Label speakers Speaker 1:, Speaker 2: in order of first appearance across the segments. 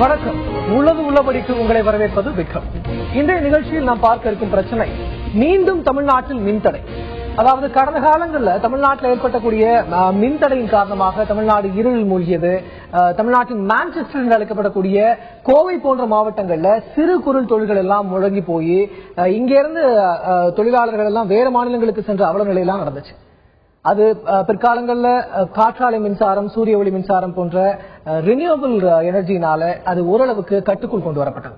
Speaker 1: வணக்கம். உள்ளது உள்ளபடிக்கு உங்களை வரவேற்பது விக்ரம். இன்றைய நிகழ்ச்சியில் நாம் பார்க்க இருக்கும் பிரச்சனை மீண்டும் தமிழ்நாட்டில் மின்தடை. அதாவது கடந்த காலங்களில் தமிழ்நாட்டில் ஏற்பட்டக்கூடிய மின்தடையின் காரணமாக தமிழ்நாடு இருளில் மூழ்கியது. தமிழ்நாட்டின் மான்செஸ்டர் என்று அழைக்கப்படக்கூடிய கோவை போன்ற மாவட்டங்கள்ல சிறு குறு தொழில்கள் எல்லாம் முழங்கி போய் இங்கிருந்து தொழிலாளர்கள் எல்லாம் வேறு மாநிலங்களுக்கு சென்ற அவல நிலையெல்லாம் நடந்துச்சு. அது பிற்காலங்களில் காற்றாலை மின்சாரம், சூரிய ஒளி மின்சாரம் போன்ற ரினியூவபிள் எனர்ஜினால அது ஓரளவுக்கு கட்டுக்குள் கொண்டு வரப்பட்டது.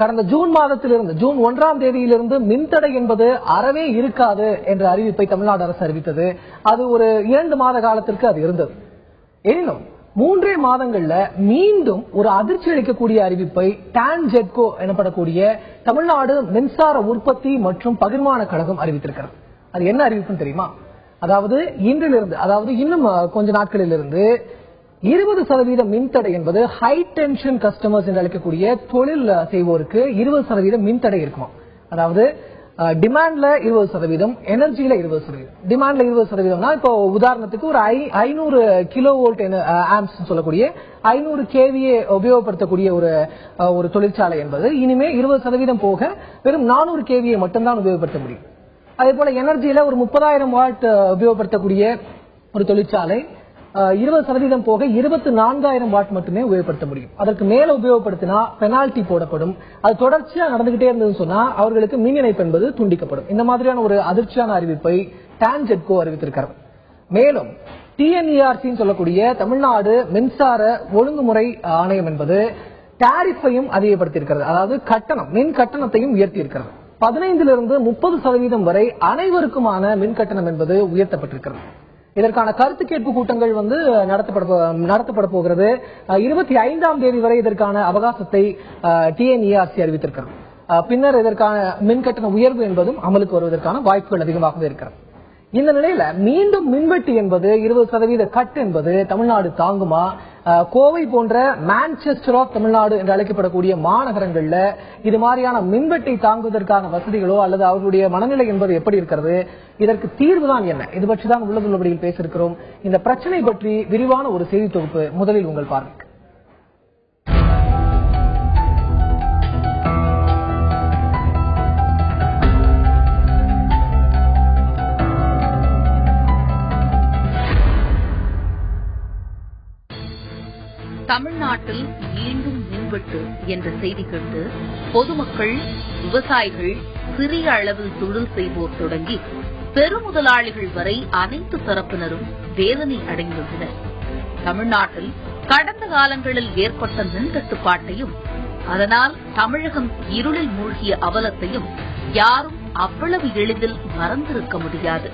Speaker 1: கடந்த ஜூன் மாதத்திலிருந்து ஜூன் 1ஆம் தேதியிலிருந்து மின்தடை என்பது அறவே இருக்காது என்ற அறிவிப்பை தமிழ்நாடு அரசு அறிவித்தது. அது ஒரு 2 மாத காலத்திற்கு அது இருந்தது. எனினும் 3 மாதங்கள்ல மீண்டும் ஒரு அதிர்ச்சி அளிக்கக்கூடிய அறிவிப்பை டான்ஜெட்கோ எனப்படக்கூடிய தமிழ்நாடு மின்சார உற்பத்தி மற்றும் பகிர்மான கழகம் அறிவித்திருக்கிறது. அது என்ன அறிவிப்புன்னு தெரியுமா? அதாவது இன்றிலிருந்து, அதாவது இன்னும் கொஞ்ச நாட்களிலிருந்து 20% மின்தடை என்பது ஹை டென்ஷன் கஸ்டமர்ஸ் என்று அழைக்கக்கூடிய தொழில் செய்வோருக்கு 20% மின்தடை இருக்குமா? அதாவது டிமாண்ட்ல 20%, எனர்ஜியில 20%. டிமாண்ட்ல 20%னா இப்போ உதாரணத்துக்கு ஒரு 500 கிலோ வோல்ட் ஆம்ஸ் சொல்லக்கூடிய 500 கேவிஏ உபயோகப்படுத்தக்கூடிய ஒரு தொழிற்சாலை என்பது இனிமே 20% போக வெறும் 400 கேவிஏ மட்டும்தான் உபயோகப்படுத்த முடியும். அதே போல எனர்ஜியில ஒரு 30,000 வாட் உபயோகப்படுத்தக்கூடிய ஒரு தொழிற்சாலை 20% போக 24,000 வாட் மட்டுமே உபயோகப்படுத்த முடியும். அதற்கு மேல உபயோகப்படுத்தினா பெனால்டி போடப்படும். அது தொடர்ச்சியா நடந்துகிட்டே இருந்ததுன்னு சொன்னா அவர்களுக்கு மின் இணைப்பு என்பது துண்டிக்கப்படும். இந்த மாதிரியான ஒரு அதிர்ச்சியான அறிவிப்பை டான்ஜெட்கோ அறிவித்திருக்கிறது. மேலும் டிஎன்இஆர்சி சொல்லக்கூடிய தமிழ்நாடு மின்சார ஒழுங்குமுறை ஆணையம் என்பது டாரிஃபையும் அதிகப்படுத்தியிருக்கிறது. அதாவது கட்டணம், மின் கட்டணத்தையும் உயர்த்தி இருக்கிறது. 15லிருந்து 30% வரை அனைவருக்குமான மின் கட்டணம் என்பது உயர்த்தப்பட்டிருக்கிறது. இதற்கான கருத்து கேட்பு கூட்டங்கள் நடத்தப்பட போகிறது. 25ஆம் தேதி வரை இதற்கான அவகாசத்தை டிஎன்இஆர்சி அறிவித்திருக்கிறது. பின்னர் இதற்கான மின் கட்டண உயர்வு என்பதும் அமலுக்கு வருவதற்கான வாய்ப்புகள் அதிகமாகவே இருக்கிறது. இந்த நிலையில மீண்டும் மின்வெட்டு என்பது 20% கட் என்பது தமிழ்நாடு தாங்குமா? கோவை போன்ற மான்செஸ்டர் ஆஃப் தமிழ்நாடு என்று அழைக்கப்படக்கூடிய மாநகரங்கள்ல இது மாதிரியான மின்வெட்டை தாங்குவதற்கான வசதிகளோ அல்லது அவர்களுடைய மனநிலை என்பது எப்படி இருக்கிறது? இதற்கு தீர்வுதான் என்ன? இது பற்றி தான் உள்ளபடியில் பேச இருக்கிறோம். இந்த பிரச்சனை பற்றி விரிவான ஒரு செய்தி தொகுப்பு முதலில் உங்கள் பார்வைக்கு.
Speaker 2: தமிழ்நாட்டில் மீண்டும் மின்வெட்டு என்ற செய்தி கேட்டு பொதுமக்கள், விவசாயிகள், சிறிய அளவில் தொழில் செய்வோர் தொடங்கி பெருமுதலாளிகள் வரை அனைத்து தரப்பினரும் வேதனை அடைந்துள்ளனர். தமிழ்நாட்டில் கடந்த காலங்களில் ஏற்பட்ட மின் தட்டுப்பாட்டையும் அதனால் தமிழகம் இருளில் மூழ்கிய அவலத்தையும் யாரும் அவ்வளவு எளிதில் மறந்திருக்க முடியாது.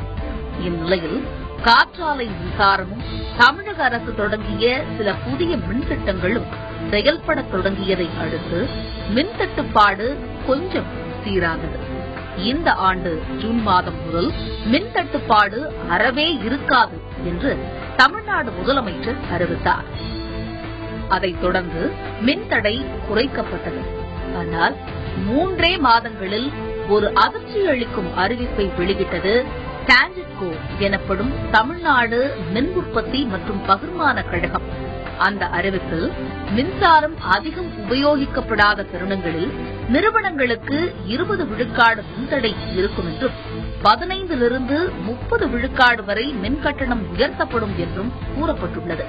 Speaker 2: இந்நிலையில் காற்றாலை மின்சாரமும் தமிழக அரசு தொடங்கிய சில புதிய மின்திட்டங்களும் செயல்பட தொடங்கியதை அடுத்து மின் தட்டுப்பாடு கொஞ்சம் சீரானது. இந்த ஆண்டு ஜூன் மாதம் முதல் மின் தட்டுப்பாடு அறவே இருக்காது என்று தமிழ்நாடு முதலமைச்சர் அறிவித்தார். அதைத் தொடர்ந்து மின்தடை குறைக்கப்பட்டது. ஆனால் 3 மாதங்களில் ஒரு அதிர்ச்சி அளிக்கும் அறிவிப்பை வெளியிட்டது டான்ஜெட்கோ எனப்படும் தமிழ்நாடு மின் உற்பத்தி மற்றும் பகிர்மான கழகம். அந்த அறிவிப்பில் மின்சாரம் அதிகம் உபயோகிக்கப்படாத தருணங்களில் நிறுவனங்களுக்கு 20 விழுக்காடு மின்தடை இருக்கும் என்றும் 15லிருந்து 30 விழுக்காடு வரை மின் கட்டணம் உயர்த்தப்படும் என்றும் கூறப்பட்டுள்ளது.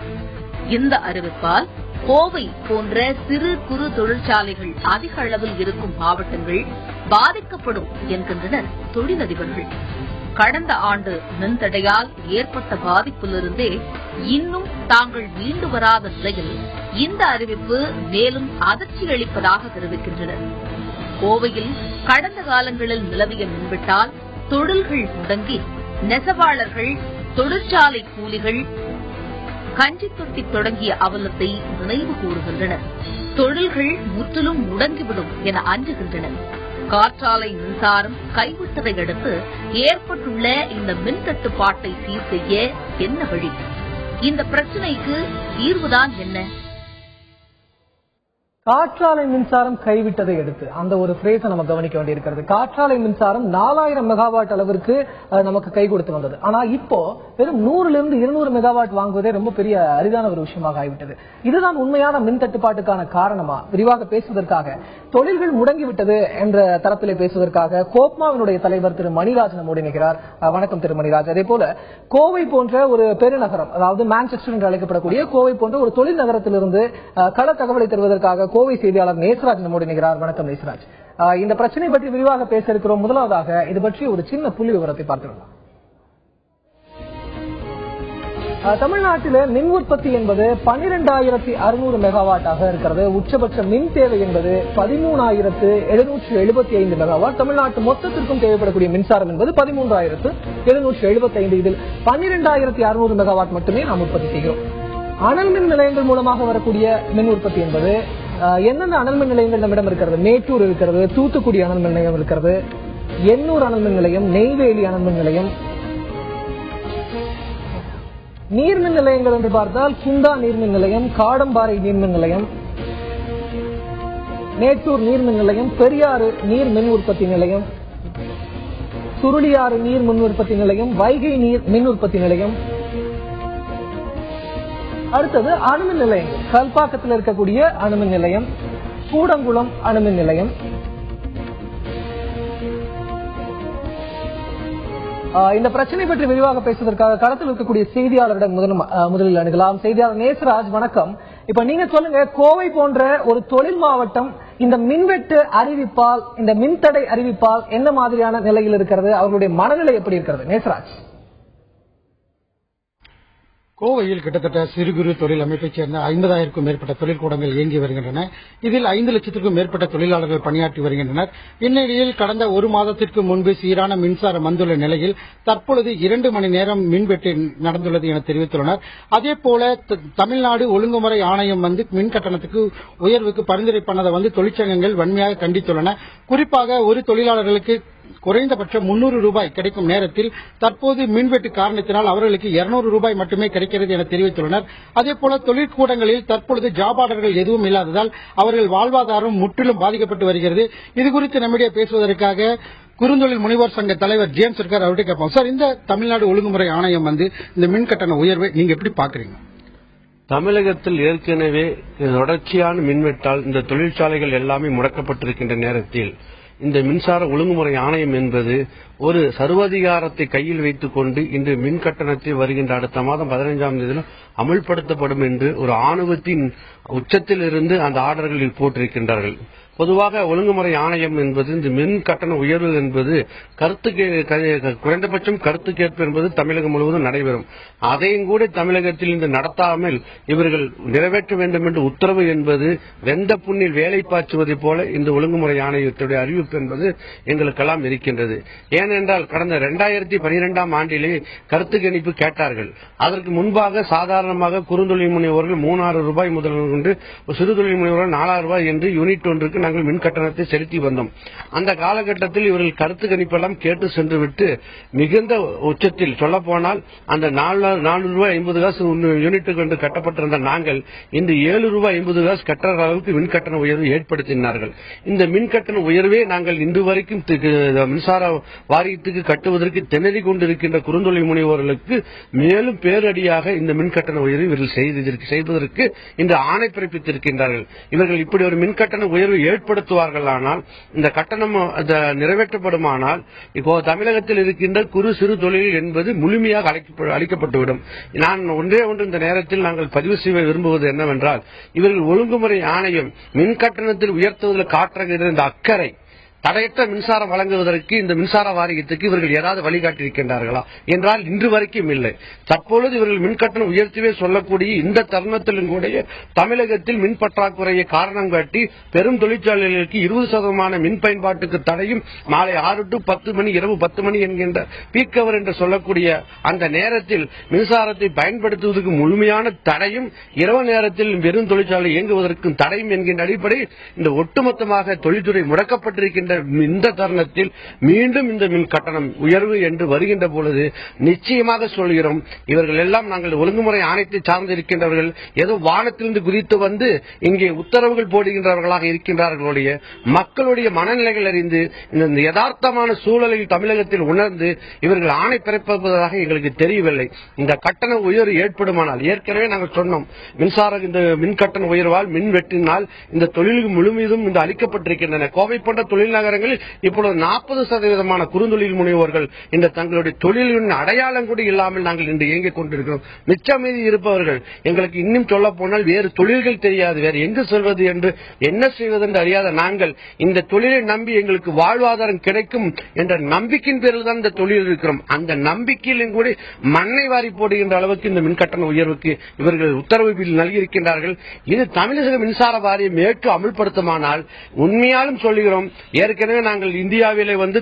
Speaker 2: இந்த அறிவிப்பால் கோவை போன்ற சிறு குறு தொழிற்சாலைகள் அதிக அளவில் இருக்கும் மாவட்டங்கள் பாதிக்கப்படும் என்கின்றனர் தொழிலதிபர்கள். கடந்த ஆண்டு மின்தடையால் ஏற்பட்ட பாதிப்பிலிருந்தே இன்னும் தாங்கள் மீண்டு வராத நிலையில் இந்த அறிவிப்பு மேலும் அதிர்ச்சி அளிப்பதாக தெரிவிக்கின்றனர். கோவையில் கடந்த காலங்களில் நிலவிய மின்வெட்டால் தொழில்கள் முடங்கி நெசவாளர்கள், தொழிற்சாலை கூலிகள் கஞ்சி தொட்டி தொடங்கிய அவலத்தை நினைவு கூறுகின்றனர். தொழில்கள் முற்றிலும் முடங்கிவிடும் என அஞ்சுகின்றனர். காற்றாலை மின்சாரம் கைவிட்டதை அடுத்து ஏற்பட்டுள்ள இந்த மின் தட்டுப்பாட்டை சீர் செய்ய என்ன வழி? இந்த பிரச்சினைக்கு தீர்வுதான் என்ன?
Speaker 1: காற்றாலை மின்சாரம் கைவிட்டதை எடுத்து அந்த ஒரு பிரேஸை நம்ம கவனிக்க வேண்டியிருக்கிறது. காற்றாலை மின்சாரம் 4000 மெகாவாட் அளவிற்கு நமக்கு கை கொடுத்து வந்தது. ஆனா இப்போ வெறும் 100-200 மெகாவாட் வாங்குவதே ரொம்ப பெரிய அரிதான ஒரு விஷயமாக ஆகிவிட்டது. இதுதான் உண்மையான மின் தட்டுப்பாட்டுக்கான காரணமா? விரிவாக பேசுவதற்காக, தொழில்கள் முடங்கிவிட்டது என்ற தரப்பிலே பேசுவதற்காக கோப்மாவினுடைய தலைவர் திரு மணிராஜ் நம்மோடு இணைகிறார். வணக்கம் திரு மணிராஜ். அதே போல கோவை போன்ற ஒரு பெருநகரம், அதாவது மான்செஸ்டர் என்று அழைக்கப்படக்கூடிய கோவை போன்ற ஒரு தொழில் நகரத்திலிருந்து கள தகவலை தருவதற்காக கோவை செய்தியாளர் நேசராஜ் நம்மோடு இணைகிறார். வணக்கம் நேசராஜ். இந்த பிரச்சனை பற்றி விரிவாக பேச இருக்கிறோம். முதலாவதாக இது பற்றி ஒரு சின்ன புள்ளி விவரத்தை பார்த்துள்ளோம். தமிழ்நாட்டில் மின் உற்பத்தி என்பது 12,600 மெகாவாட்டாக இருக்கிறது. உச்சபட்ச மின் தேவை என்பது 13,775 மெகாவாட். தமிழ்நாட்டு மொத்தத்திற்கும் தேவைப்படக்கூடிய மின்சாரம் என்பது 13,775. இதில் 12,600 மெகாவாட் மட்டுமே நாம் உற்பத்தி செய்கிறோம். அனல் மின் நிலையங்கள் மூலமாக வரக்கூடிய மின் உற்பத்தி என்பது எந்தெந்த அனல் மின் நிலையங்கள் நம்மிடம் இருக்கிறது? மேட்டூர் இருக்கிறது, தூத்துக்குடி அனல் மின் நிலையம் இருக்கிறது, எண்ணூர் அனல் மின் நிலையம், நெய்வேலி அனல் மின் நிலையம். நீர்மின் நிலையங்கள் என்று பார்த்தால் குந்தா நீர்மின் நிலையம், காடம்பாறை நீர்மின் நிலையம், மேட்டூர் நீர்மின் நிலையம், பெரியாறு நீர் மின் உற்பத்தி நிலையம், சுருளியாறு நீர் மின் உற்பத்தி நிலையம், வைகை நீர் மின் உற்பத்தி நிலையம். அடுத்தது அணுமின் நிலையங்கள். கல்பாக்கத்தில் இருக்கக்கூடிய அணுமின் நிலையம், கூடங்குளம் அணுமின் நிலையம். இந்த பிரச்சனை பற்றி விரிவாக பேசுவதற்காக களத்தில் இருக்கக்கூடிய செய்தியாளரிடம் முதலில் அணுகலாம். செய்தியாளர் நேசராஜ், வணக்கம். இப்ப நீங்க சொல்லுங்க, கோவை போன்ற ஒரு தொழில் மாவட்டம் இந்த மின்வெட்டு அறிவிப்பால், இந்த மின்தடை அறிவிப்பால் என்ன மாதிரியான நிலையில் இருக்கிறது? அவர்களுடைய மனநிலை எப்படி இருக்கிறது? நேசராஜ்.
Speaker 3: கோவையில் கிட்டத்தட்ட சிறு குறு தொழில் அமைப்பைச் சேர்ந்த 50,000க்கும் மேற்பட்ட தொழிற்கூடங்கள் இயங்கி வருகின்றன. இதில் 5 லட்சத்திற்கும் மேற்பட்ட தொழிலாளர்கள் பணியாற்றி வருகின்றனர். இந்நிலையில் கடந்த ஒரு மாதத்திற்கு முன்பு சீரான மின்சாரம் வந்துள்ள நிலையில் தற்பொழுது 2 மணி நேரம் மின்வெட்டு நடந்துள்ளது என தெரிவித்துள்ளனர். அதேபோல தமிழ்நாடு ஒழுங்குமுறை ஆணையம் மின் கட்டணத்துக்கு உயர்வுக்கு பரிந்துரை பண்ணதை தொழிற்சங்கங்கள் வன்மையாக கண்டித்துள்ளன. குறிப்பாக ஒரு தொழிலாளர்களுக்கு குறைந்தபட்சம் 300 ரூபாய் கிடைக்கும் நேரத்தில் தற்போது மின்வெட்டு காரணத்தினால் அவர்களுக்கு 200 ரூபாய் மட்டுமே கிடைக்கிறது என தெரிவித்துள்ளனர். அதேபோல தொழிற்கூடங்களில் தற்பொழுது ஜாப் ஆர்டர்கள் எதுவும் இல்லாததால் அவர்கள் வாழ்வாதாரம் முற்றிலும் பாதிக்கப்பட்டு வருகிறது. இதுகுறித்து நம்மிடையே பேசுவதற்காக குறுந்தொழில் முனைவோர் சங்க தலைவர் ஜேம்ஸ் இருக்கார். அவர்கிட்ட கேட்போம். சார், இந்த தமிழ்நாடு ஒழுங்குமுறை ஆணையம் இந்த மின் கட்டண உயர்வை நீங்க எப்படி பாக்குறீங்க?
Speaker 4: தமிழகத்தில் ஏற்கனவே தொடர்ச்சியான மின்வெட்டால் இந்த தொழிற்சாலைகள் எல்லாமே முடக்கப்பட்டிருக்கின்ற நேரத்தில் இந்த மின்சார ஒழுங்குமுறை ஆணையம் என்பது ஒரு சர்வதிகாரத்தை கையில் வைத்துக் கொண்டு இன்று மின் கட்டணத்தை வருகின்ற அடுத்த மாதம் 15ஆம் தேதி அமல்படுத்தப்படும் என்று ஒரு ஆணவத்தின் உச்சத்தில் இருந்து அந்த ஆர்டர்களில் போட்டிருக்கின்றார்கள். பொதுவாக ஒழுங்குமுறை ஆணையம் என்பது இந்த மின் கட்டண உயர்வு என்பது குறைந்தபட்சம் கருத்து கேட்பு என்பது தமிழகம் முழுவதும் நடைபெறும். அதையும் கூட தமிழகத்தில் இந்த நடத்தாமல் இவர்கள் நிறைவேற்ற வேண்டும் என்று உத்தரவு என்பது வெந்த புண்ணில் வேலை பாய்ச்சுவதை போல இந்த ஒழுங்குமுறை ஆணையத்துடைய அறிவிப்பு என்பது எங்களுக்கெல்லாம் இருக்கின்றது. ஏனென்றால் கடந்த 2012ஆம் ஆண்டிலே கருத்து கணிப்பு கேட்டார்கள். அதற்கு முன்பாக சாதாரணமாக குறுந்தொழில் முனைவோர்கள் 3000 ரூபாய் முதல் கொண்டு சிறு தொழில் முனைவோர்கள் 4000 ரூபாய் என்று யூனிட் ஒன்றுக்கு நாங்கள் மின் கட்டணத்தை செலுத்தி வந்தோம். அந்த காலகட்டத்தில் இவர்கள் கருத்து கணிப்பெல்லாம் கேட்டு சென்றுவிட்டு மிகுந்த உச்சத்தில் சொல்ல போனால் அந்த 4 ரூபாய் 50 காசு யூனிட்டுக்கு என்று கட்டப்பட்டிருந்த நாங்கள் இன்று 7 ரூபாய் 50 காசு கட்டுற அளவுக்கு மின் கட்டண உயர்வு ஏற்படுத்தினார்கள். இந்த மின் கட்டண உயர்வே நாங்கள் இன்று வரைக்கும் மின்சார வாரியத்துக்கு கட்டுவதற்கு திணறி கொண்டிருக்கின்ற குறுந்தொழில் முனைவோர்களுக்கு மேலும் பேரடியாக இந்த மின் கட்டண உயர்வு இவர்கள் செய்வதற்கு இன்று ஆணை பிறப்பித்திருக்கின்றார்கள். இவர்கள் இப்படி ஒரு மின் கட்டண உயர்வு ஏற்படுத்துவார்களானால், இந்த கட்டணம் நிறைவேற்றப்படுமானால் இப்போ தமிழகத்தில் இருக்கின்ற குறு சிறு தொழில் என்பது முழுமையாக அளிக்கப்பட்டுவிடும். நான் ஒன்றே இந்த நேரத்தில் நாங்கள் பதிவு செய்ய விரும்புவது என்னவென்றால், இவர்கள் ஒழுங்குமுறை ஆணையம் மின் கட்டணத்தில் உயர்த்துவதில் காட்டுகிற இந்த அக்கறை தடையற்ற மின்சாரம் வழங்குவதற்கு இந்த மின்சார வாரியத்துக்கு இவர்கள் ஏதாவது வழிகாட்டியிருக்கின்றார்களா என்றால் இன்று வரைக்கும் இல்லை. தற்பொழுது இவர்கள் மின்கட்டணம் உயர்த்தவே சொல்லக்கூடிய இந்த தருணத்திலும் கூட தமிழகத்தில் மின் பற்றாக்குறையை காரணம் காட்டி பெரும் தொழிற்சாலைகளுக்கு 20% மின் பயன்பாட்டுக்கு தடையும், மாலை 6 to 10 மணி இரவு 10 மணி என்கின்ற பீக் அவர் என்று சொல்லக்கூடிய அந்த நேரத்தில் மின்சாரத்தை பயன்படுத்துவதற்கு முழுமையான தடையும், இரவு நேரத்தில் பெரும் தொழிற்சாலை இயங்குவதற்கும் தடையும் என்கின்ற அடிப்படையில் இந்த ஒட்டுமொத்தமாக தொழில்துறை முடக்கப்பட்டிருக்கின்ற இருக்கின்ற இந்த தருணத்தில் மீண்டும் இந்த மின் கட்டணம் உயர்வு என்று வருகின்ற பொழுது நிச்சயமாக சொல்கிறோம், இவர்கள் எல்லாம் நாங்கள் ஒழுங்குமுறை ஆணையத்தை சார்ந்து இருக்கின்றவர்கள் ஏதோ வானத்திலிருந்து குதித்து வந்து இங்கே உத்தரவுகள் போடுகின்றவர்களாக இருக்கின்றார்களுடைய மக்களுடைய மனநிலைகள் அறிந்து இந்த யதார்த்தமான சூழலில் தமிழகத்தில் உணர்ந்து இவர்கள் ஆணை பிறப்பதாக எங்களுக்கு தெரியவில்லை. இந்த கட்டண உயர்வு ஏற்படுமானால் ஏற்கனவே நாங்கள் சொன்னோம், இந்த மின் கட்டண உயர்வால் மின் வெட்டினால் இந்த தொழிலுக்கு முழுவதும் இந்த அளிக்கப்பட்டிருக்கின்றன. கோவை போன்ற தொழில் நகரங்களில் இப்பொழுது 40% குறுந்தொழில் முனைவோர்கள் இந்த தங்களுடைய தொழிலின் அடையாளம் கூட இல்லாமல் நாங்கள் இன்று இயங்கிக் கொண்டிருக்கிறோம். மிச்சம் மீதி இருப்பவர்கள் எங்களுக்கு இன்னும் சொல்ல போனால் வேறு தொழில்கள் தெரியாது, வேறு எங்கு செல்வது என்று என்ன செய்வது என்று அறியாத நாங்கள் இந்த தொழிலை நம்பி எங்களுக்கு வாழ்வாதாரம் கிடைக்கும் என்ற நம்பிக்கையின் பேரில் தான் இந்த தொழில் இருக்கிறோம். அந்த நம்பிக்கையிலும் கூட மண்ணை வாரி போடுகின்ற அளவுக்கு இந்த மின்கட்டண உயர்வுக்கு இவர்கள் உத்தரவு நல்கியிருக்கின்றார்கள். இது தமிழக மின்சார வாரியம் ஏற்று அமல்படுத்துமானால் உண்மையாலும் சொல்லுகிறோம், ஏற்கனவே நாங்கள் இந்தியாவிலே வந்து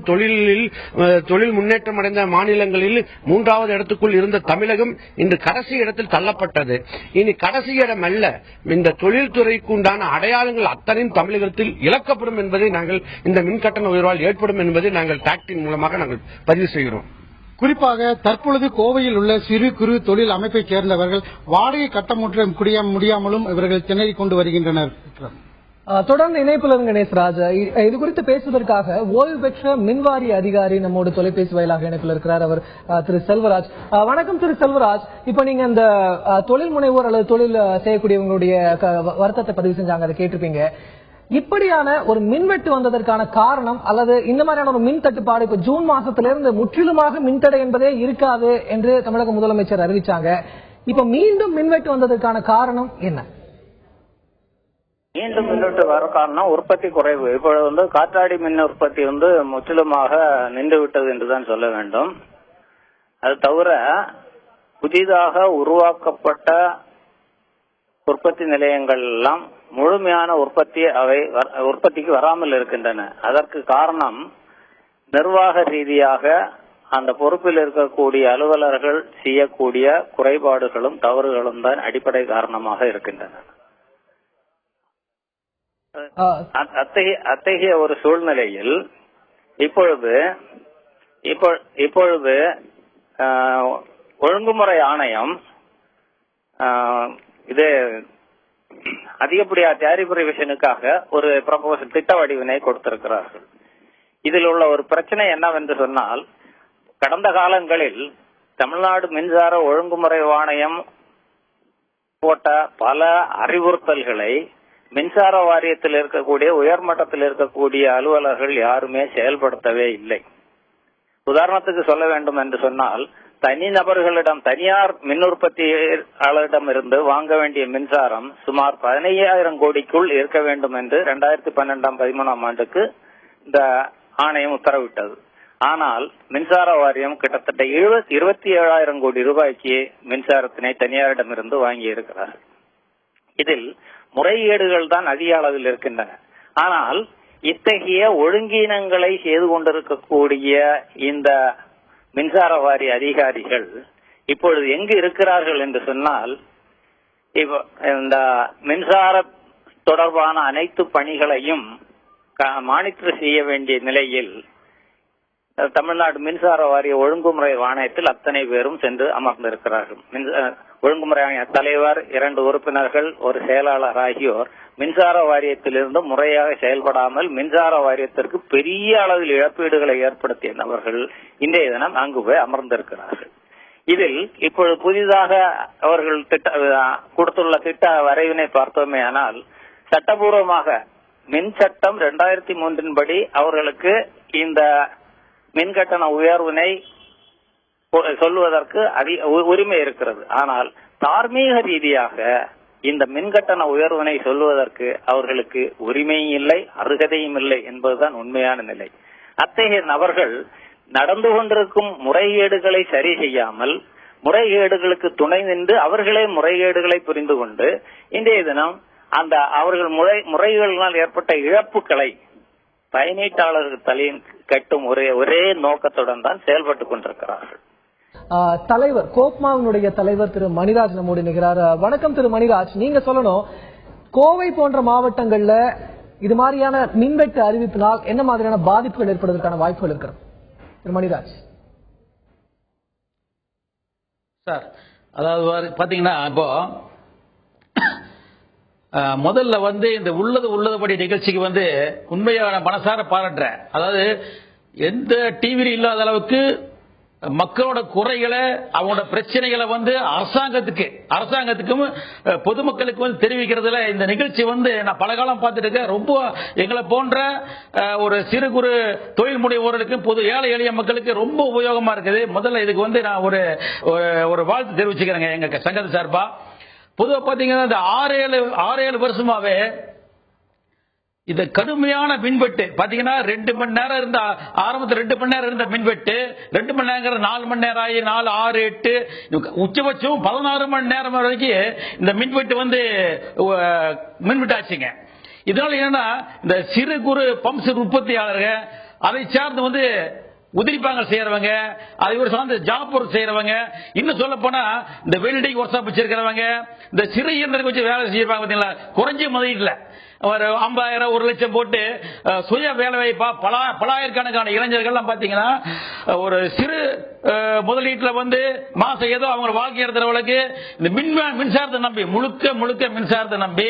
Speaker 4: தொழில் முன்னேற்றம் அடைந்த மாநிலங்களில் 3வது இடத்துக்குள் இருந்த தமிழகம் இன்று கடைசி இடத்தில் தள்ளப்பட்டது. இனி கடைசி இடம் அல்ல, இந்த தொழில்துறைக்கு உண்டான அடையாளங்கள் அத்தனையும் தமிழகத்தில் இழக்கப்படும் என்பதை நாங்கள் இந்த மின்கட்டண உயர்வால் ஏற்படும் என்பதை நாங்கள் டாக்டின் மூலமாக நாங்கள் பதிவு செய்கிறோம்.
Speaker 3: குறிப்பாக தற்பொழுது கோவையில் உள்ள சிறு குறு தொழில் அமைப்பைச் சேர்ந்தவர்கள் வாடகை கட்ட முடியாமலும் இவர்கள் திணறிக் கொண்டு வருகின்றனர்.
Speaker 1: தொடர்ந்து இணைப்பில் இருங்க நேசராஜ். இது குறித்து பேசுவதற்காக ஓய்வு பெற்ற மின்வாரிய அதிகாரி நம்மோடு தொலைபேசி வாயிலாக இணைப்பில் இருக்கிறார். அவர் திரு செல்வராஜ். வணக்கம் திரு செல்வராஜ். இப்ப நீங்க அந்த தொழில் முனைவோர் அல்லது தொழில் செய்யக்கூடியவங்களுடைய வருத்தத்தை பதிவு செஞ்சாங்க, அதை கேட்டிருப்பீங்க. இப்படியான ஒரு மின்வெட்டு வந்ததற்கான காரணம் அல்லது இந்த மாதிரியான ஒரு மின் தட்டுப்பாடு இப்ப ஜூன் மாசத்திலிருந்து முற்றிலுமாக மின்தடை என்பதே இருக்காது என்று தமிழக முதலமைச்சர் அறிவிச்சாங்க. இப்ப மீண்டும் மின்வெட்டு வந்ததற்கான காரணம் என்ன?
Speaker 5: மீண்டும் மின்வெட்டு வர காரணம் உற்பத்தி குறைவு. இப்பொழுது காற்றாடி மின் உற்பத்தி முற்றிலுமாக நின்று விட்டது என்றுதான் சொல்ல வேண்டும். அது தவிர புதிதாக உருவாக்கப்பட்ட உற்பத்தி நிலையங்கள் எல்லாம் முழுமையான உற்பத்திக்கு வராமல் இருக்கின்றன. அதற்கு காரணம் நிர்வாக ரீதியாக அந்த பொறுப்பில் இருக்கக்கூடிய அலுவலர்கள் செய்யக்கூடிய குறைபாடுகளும் தவறுகளும் தான் அடிப்படை காரணமாக இருக்கின்றன. அத்தகைய ஒரு சூழ்நிலையில் இப்பொழுது ஒழுங்குமுறை ஆணையம் இது அதிகப்படியா டேரிஃப் ரிவிஷனுக்காக ஒரு ப்ரொபோசல் திட்ட வடிவினை கொடுத்திருக்கிறார்கள். இதில் உள்ள ஒரு பிரச்சனை என்னவென்று சொன்னால், கடந்த காலங்களில் தமிழ்நாடு மின்சார ஒழுங்குமுறை ஆணையம் போட்ட பல அறிவுறுத்தல்களை மின்சார வாரியத்தில் இருக்கக்கூடிய உயர்மட்டத்தில் இருக்கக்கூடிய அலுவலர்கள் யாருமே செயல்படுத்தவே இல்லை. உதாரணத்துக்கு சொல்ல வேண்டும் என்று சொன்னால், தனிநபர்களிடம் தனியார் மின் உற்பத்தியாளரிடம் இருந்து வாங்க வேண்டிய மின்சாரம் சுமார் 15,000 கோடிக்குள் இருக்க வேண்டும் என்று 2012-13 ஆண்டுக்கு இந்த ஆணையம் உத்தரவிட்டது. ஆனால் மின்சார வாரியம் கிட்டத்தட்ட 27,000 கோடி ரூபாய்க்கு மின்சாரத்தினை தனியாரிடமிருந்து வாங்கி இருக்கிறார்கள். இதில் முறைகேடுகள் தான் அதிக அளவில் இருக்கின்றன. ஆனால் இத்தகைய ஒழுங்கீனங்களை செய்து கொண்டிருக்கக்கூடிய இந்த மின்சார வாரிய அதிகாரிகள் இப்பொழுது எங்கு இருக்கிறார்கள் என்று சொன்னால், இந்த மின்சார தொடர்பான அனைத்து பணிகளையும் மானிட்டர் செய்ய வேண்டிய நிலையில் தமிழ்நாடு மின்சார வாரிய ஒழுங்குமுறை ஆணையத்தில் அத்தனை பேரும் சென்று அமர்ந்திருக்கிறார்கள். ஒழுங்குமுறை ஆணைய தலைவர், 2 உறுப்பினர்கள், ஒரு செயலாளர் ஆகியோர் மின்சார வாரியத்திலிருந்து முறையாக செயல்படாமல் மின்சார வாரியத்திற்கு பெரிய அளவில் இழப்பீடுகளை ஏற்படுத்திய நபர்கள் இன்றைய தினம் அங்கு போய் அமர்ந்திருக்கிறார்கள். இதில் இப்பொழுது புதிதாக அவர்கள் கொடுத்துள்ள திட்ட வரைவினை பார்த்தோமே ஆனால், சட்டபூர்வமாக மின் சட்டம் 2003 படி அவர்களுக்கு இந்த மின்கட்டண உயர்வினை சொல்லுவதற்கு உரிமை இருக்கிறது. ஆனால் தார்மீக ரீதியாக இந்த மின்கட்டண உயர்வினை சொல்லுவதற்கு அவர்களுக்கு உரிமையும் இல்லை, அருகதையும் இல்லை என்பதுதான் உண்மையான நிலை. அத்தகைய நபர்கள் நடந்து கொண்டிருக்கும் முறைகேடுகளை சரி செய்யாமல் முறைகேடுகளுக்கு துணை நின்று அவர்களே முறைகேடுகளை புரிந்து கொண்டு இன்றைய தினம் அந்த அவர்கள் முறைகேடுகளால் ஏற்பட்ட இழப்புகளை பயனீட்டாளர்கள் தலையின் கட்டும் ஒரே நோக்கத்துடன் தான் செயல்பட்டுக் கொண்டிருக்கிறார்கள்.
Speaker 1: தலைவர் கோப்மாவினுடைய தலைவர் திரு மணிராஜ் நம்மோடு நிற்கிறார். வணக்கம் திரு மணிராஜ். நீங்க சொல்லணும், கோவை போன்ற மாவட்டங்கள்ல இது மாதிரியான மின்வெட்டு அறிவிப்பினால் என்ன மாதிரியான பாதிப்புகள் ஏற்படுவதற்கான வாய்ப்புகள் இருக்கிறது? திரு மணிராஜ்
Speaker 6: சார், அதாவது பாத்தீங்கன்னா இப்போ முதல்ல இந்த உள்ளதுபடி நிகழ்ச்சிக்கு உண்மையான மனசார பாராட்டுறேன். அதாவது எந்த டிவி இல்லாத அளவுக்கு மக்களோட குறைகளை அவங்களோட பிரச்சனைகளை அரசாங்கத்துக்கும் பொதுமக்களுக்கு தெரிவிக்கிறதுல இந்த நிகழ்ச்சி நான் பல காலம் பார்த்துட்டு இருக்கேன். ரொம்ப எங்களை போன்ற ஒரு சிறு குறு தொழில் முனைவோர்களுக்கு பொது ஏழை எளிய மக்களுக்கு ரொம்ப உபயோகமா இருக்குது. முதல்ல இதுக்கு நான் ஒரு வாழ்த்து தெரிவிச்சுக்கிறேங்க எங்க சங்கத்து சார்பா. பொதுவாக பாத்தீங்கன்னா இந்த 6-7 வருஷமாவே இந்த கடுமையான மின்வெட்டு பாத்தீங்கன்னா 2 மணி நேரம் இருந்த ஆரம்பத்தில் 2 மணி நேரம் இருந்த மின்வெட்டு 2 மணி நேரம் 4 மணி நேரம் ஆகி 4, 6, 8 உச்சபட்சம் 16 மணி நேரம் வரைக்கும் இந்த மின்வெட்டு மின்வெட்டாச்சுங்க. இதனால என்னன்னா இந்த சிறு குறு பம்ப் உற்பத்தியாளர்கள் அதை சார்ந்து உதிரிப்பாங்க செய்யறவங்க, அதை ஒரு சார்ந்த ஜாப் ஒர்க் செய்யறவங்க, இன்னும் சொல்ல போனா இந்த வெல்டிங் ஒர்க் ஷாப் வச்சிருக்கிறவங்க, இந்த சிறு இயந்திரத்தை வச்சு வேலை செய்யறாங்க பாத்தீங்களா, குறைஞ்ச முதலீட்டுல ஒரு 50,000 1 லட்சம் போட்டு சுய வேலை வாய்ப்பா பலாயிரக்கணக்கான இளைஞர்கள் பாத்தீங்கன்னா ஒரு சிறு முதலீட்டுல மாசம் ஏதோ அவங்க வாழ்க்கை நடத்துறவங்களுக்கு இந்த மின்சாரத்தை நம்பி முழுக்க மின்சாரத்தை நம்பி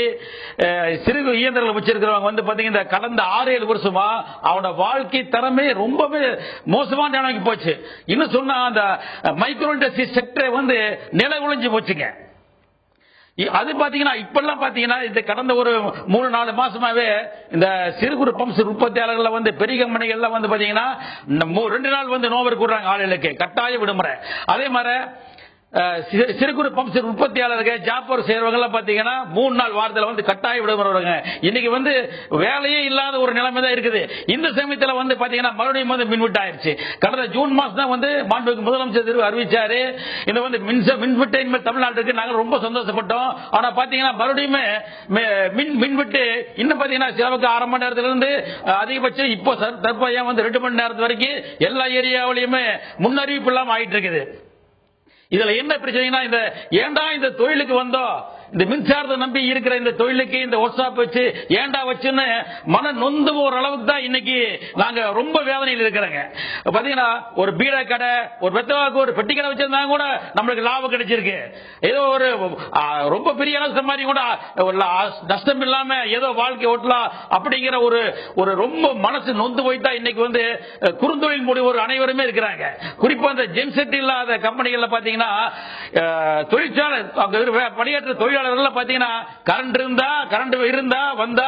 Speaker 6: சிறு இயந்திரங்கள் வச்சிருக்கிறவங்க பாத்தீங்கன்னா கடந்த 6-7 வருஷமா அவனோட வாழ்க்கை தரமே ரொம்பவே மோசமான நிலைமைக்கு போச்சு. இன்னும் சொன்னா அந்த மைக்ரோ இண்டஸ்ட்ரி செக்டர் நில குலைஞ்சு போச்சுங்க. அது பாத்தீங்கன்னா இப்பெல்லாம் பாத்தீங்கன்னா இந்த கடந்த ஒரு 3-4 மாசமாவே இந்த சிறு குறு பம்ப்ஸ் உற்பத்தியாளர்கள் பெரிய கம்பெனிகள்ல பாத்தீங்கன்னா 2 நாள் நோவர் கூடுறாங்க ஆளுகளுக்கு கட்டாய விடுமுறை. அதே மாதிரி சிறு குறு பம்ப்ஸ் உற்பத்தியாளர்கள் ஜாப் ஒர்க் செய்யறவங்க பாத்தீங்கன்னா 3 நாள் வாரத்தில் கட்டாய விடுமுறை வருவாங்க. இன்னைக்கு வேலையே இல்லாத ஒரு நிலைமை தான் இருக்குது. இந்த சமயத்தில் பாத்தீங்கன்னா மறுபடியும் மின்வெட்டு ஆயிருச்சு. கடந்த ஜூன் மாசம் தான் மாண்புமிகு முதலமைச்சர் அறிவிச்சாரு இந்த மின்வெட்டு தமிழ்நாட்டுக்கு நாங்கள் ரொம்ப சந்தோஷப்பட்டோம். ஆனா பாத்தீங்கன்னா மறுபடியும் மின்வெட்டு இன்னும் பாத்தீங்கன்னா சிலவுக்கு 1/2 மணி நேரத்திலிருந்து அதிகபட்சம் இப்போ தற்போதைய 2 மணி நேரத்து வரைக்கும் எல்லா ஏரியாவிலையுமே முன்னறிவிப்பு இல்லாம ஆயிட்டு இருக்குது. இதுல என்ன பிரச்சனைனா ஏண்டா இந்த தொழிலுக்கு வந்தோம், இந்த மின்சாரத்தை நம்பி இருக்கிற இந்த தொழிலுக்கு இந்த ஒர்க் ஷாப் வச்சு ஏண்டா வச்சுன்னு மன நொந்து ஒரு அளவுக்கு தான் இன்னைக்கு நாங்க ரொம்ப வேதனையில் இருக்கிறோங்க. பாத்தீங்கன்னா ஒரு பீடா கடை ஒரு வெத்தவாக்கு ஒரு பெட்டி கடை வச்சிருந்தாங்க கூட நம்மளுக்கு லாபம் கிடைச்சிருக்கு. ஏதோ ஒரு ரொம்ப பெரிய நஷ்டம் மாதிரி கூட நஷ்டம் இல்லாம ஏதோ வாழ்க்கை ஓட்டலாம் அப்படிங்கிற ஒரு ரொம்ப மனசு நொந்து போய்த்தா இன்னைக்கு குறுந்தொழில் முனைவோர் அனைவருமே இருக்கிறாங்க. குறிப்பா அந்த ஜென்செட் இல்லாத கம்பெனிகள்ல பாத்தீங்கன்னா தொழிற்சாலை பணியாற்ற தொழிலாளர்கள் பாத்தீங்கன்னா கரண்ட் இருந்தா வந்தா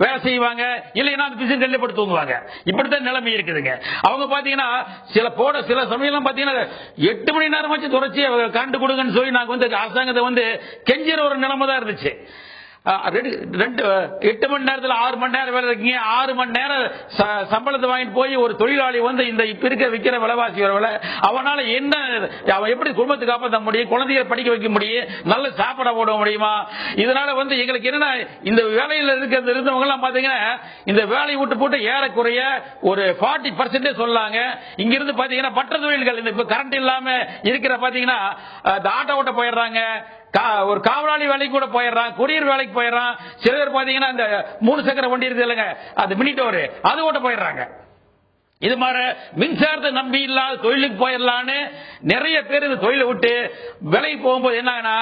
Speaker 6: வேலை செய்வாங்க, இல்லைன்னா பிசினஸ் டெல்லிப்பட்டு தூங்குவாங்க. இப்படித்தான் நிலைமை இருக்குதுங்க. அவங்க பாத்தீங்கன்னா சில சமயம் பாத்தீங்கன்னா 8 மணி நேரம் வச்சு தொடர்ச்சி கரண்ட் கொடுங்கன்னு சொல்லி நாங்க அரசாங்கத்தை கெஞ்சிற ஒரு நிலைமை தான் இருந்துச்சு. 8 மணி நேரத்தில் 6 மணி நேரம் வேலை இருக்கீங்க, 6 மணி நேரம் சம்பளத்தை வாங்கிட்டு போய் ஒரு தொழிலாளி இந்த இப்ப இருக்க விற்கிற விலைவாசி வரவில்லை அவனால என்ன அவன் எப்படி குடும்பத்தை காப்பாற்ற முடியும், குழந்தைகளை படிக்க வைக்க முடியும், நல்ல சாப்பாட போட முடியுமா? இதனால எங்களுக்கு என்னன்னா இந்த வேலையில் இருந்தவங்க எல்லாம் பாத்தீங்கன்னா இந்த வேலையை விட்டு போட்டு ஏறக்குறைய ஒரு 40% சொல்லாங்க. இங்க இருந்து பாத்தீங்கன்னா மற்ற தொழில்கள் இப்ப கரண்ட் இல்லாம இருக்கிற பாத்தீங்கன்னா ஆட்டோ ஓட்ட போயிடுறாங்க, ஒரு காவலாளி வேலைக்கு கூட போயிடுறான், கொரியர் வேலைக்கு போயிடுறான். சில பேர் பாத்தீங்கன்னா இந்த 3 சக்கர வண்டி இருக்கு இல்லைங்க, அது மினிட்டோரு அது ஓட்ட போயிடுறாங்க. இது மாதிரி மின்சாரத்தை நம்பி இல்லாத தொழிலுக்கு போயிடலான்னு நிறைய பேர் இந்த தொழிலை விட்டு விலை போகும்போது என்னன்னா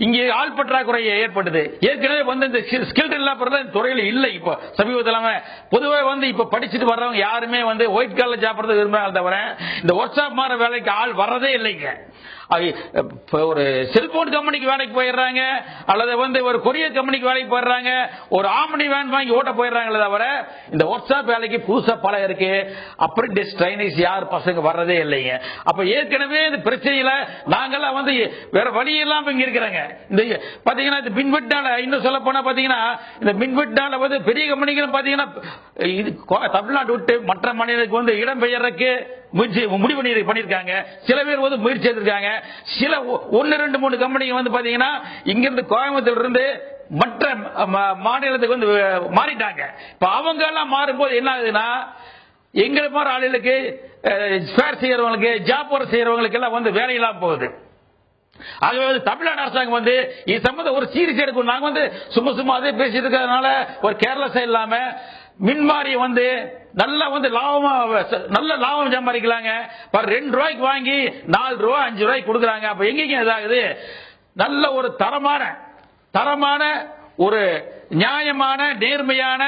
Speaker 6: இங்க ஆள் பற்றாக்குறை ஏற்பட்டது. ஏற்கனவே இந்த ஸ்கில் டெவலப்பர் துறையில இல்லை. இப்போ சமீபத்தில் பொதுவாக இப்ப படிச்சுட்டு வர்றவங்க யாருமே ஒயிட் காலர் சாப்பிடுறது விரும்புறாங்க தவிர இந்த ஒர்க் ஷாப் மாதிரி வேலைக்கு ஆள் வர்றதே இல்லைங்க. ஒரு செல்போன் கம்பெனிக்கு வேலைக்கு போயிடுறாங்க, அல்லது ஒரு கொரியர் கம்பெனிக்கு வேலைக்கு போயிடுறாங்க, ஒரு ஆம்னி வேன் வாங்கி ஓட்ட போயிடுறாங்களே தவிர இந்த ஒர்க் ஷாப் வேலைக்கு புதுசா பல இருக்கு. அப்ரெண்டிஸ் ட்ரைனிஸ் யார் பசங்க வர்றதே இல்லைங்க. அப்ப ஏற்கனவே இந்த பிரச்சனையில நாங்கெல்லாம் வேற வழி இல்லாம இங்க இருக்கிறாங்க. இந்த பாத்தீங்கன்னா இந்த மின்வெட்டால இன்னும் சொல்ல போனா பாத்தீங்கன்னா இந்த மின்வெட்டால பெரிய கம்பெனிகள் பாத்தீங்கன்னா தமிழ்நாடு விட்டு மற்ற மாநிலத்துக்கு இடம் பெயர்றதுக்கு முடிவு பண்ணிருக்காங்க. சில பேர் முயற்சி எடுத்திருக்காங்க. சில 1, 2, 3 கம்பெனிங்க பாத்தீங்கன்னா இங்கிருந்து கோயம்புத்தூர் இருந்து மற்ற மாநிலத்துக்கு மாறிட்டாங்க. இப்ப அவங்க எல்லாம் மாறும்போது என்ன ஆகுதுன்னா எங்களை மாதிரி ஆளுகளுக்கு ஸ்பேர் செய்யறவங்களுக்கு ஜாப் ஒர்க் செய்யறவங்களுக்கு எல்லாம் வேலை இல்லாம போகுது. ஆகவே தமிழ்நாடு அரசாங்கம் வந்து இது சம்பந்தம் ஒரு சீரியஸ் எடுக்கும். நாங்க வந்து சும்மா அதே பேசிட்டு இருக்கிறதுனால ஒரு கேர்லெஸ் இல்லாம மின்மாரியை வந்து நல்ல லாபம் சம்பாதிக்கலாங்க. 2 ரூபாய்க்கு வாங்கி 4 ரூபாய் 5 ரூபாய்க்கு கொடுக்குறாங்க. அப்ப எங்கேயும் இதாகுது? நல்ல ஒரு தரமான ஒரு நியாயமான நேர்மையான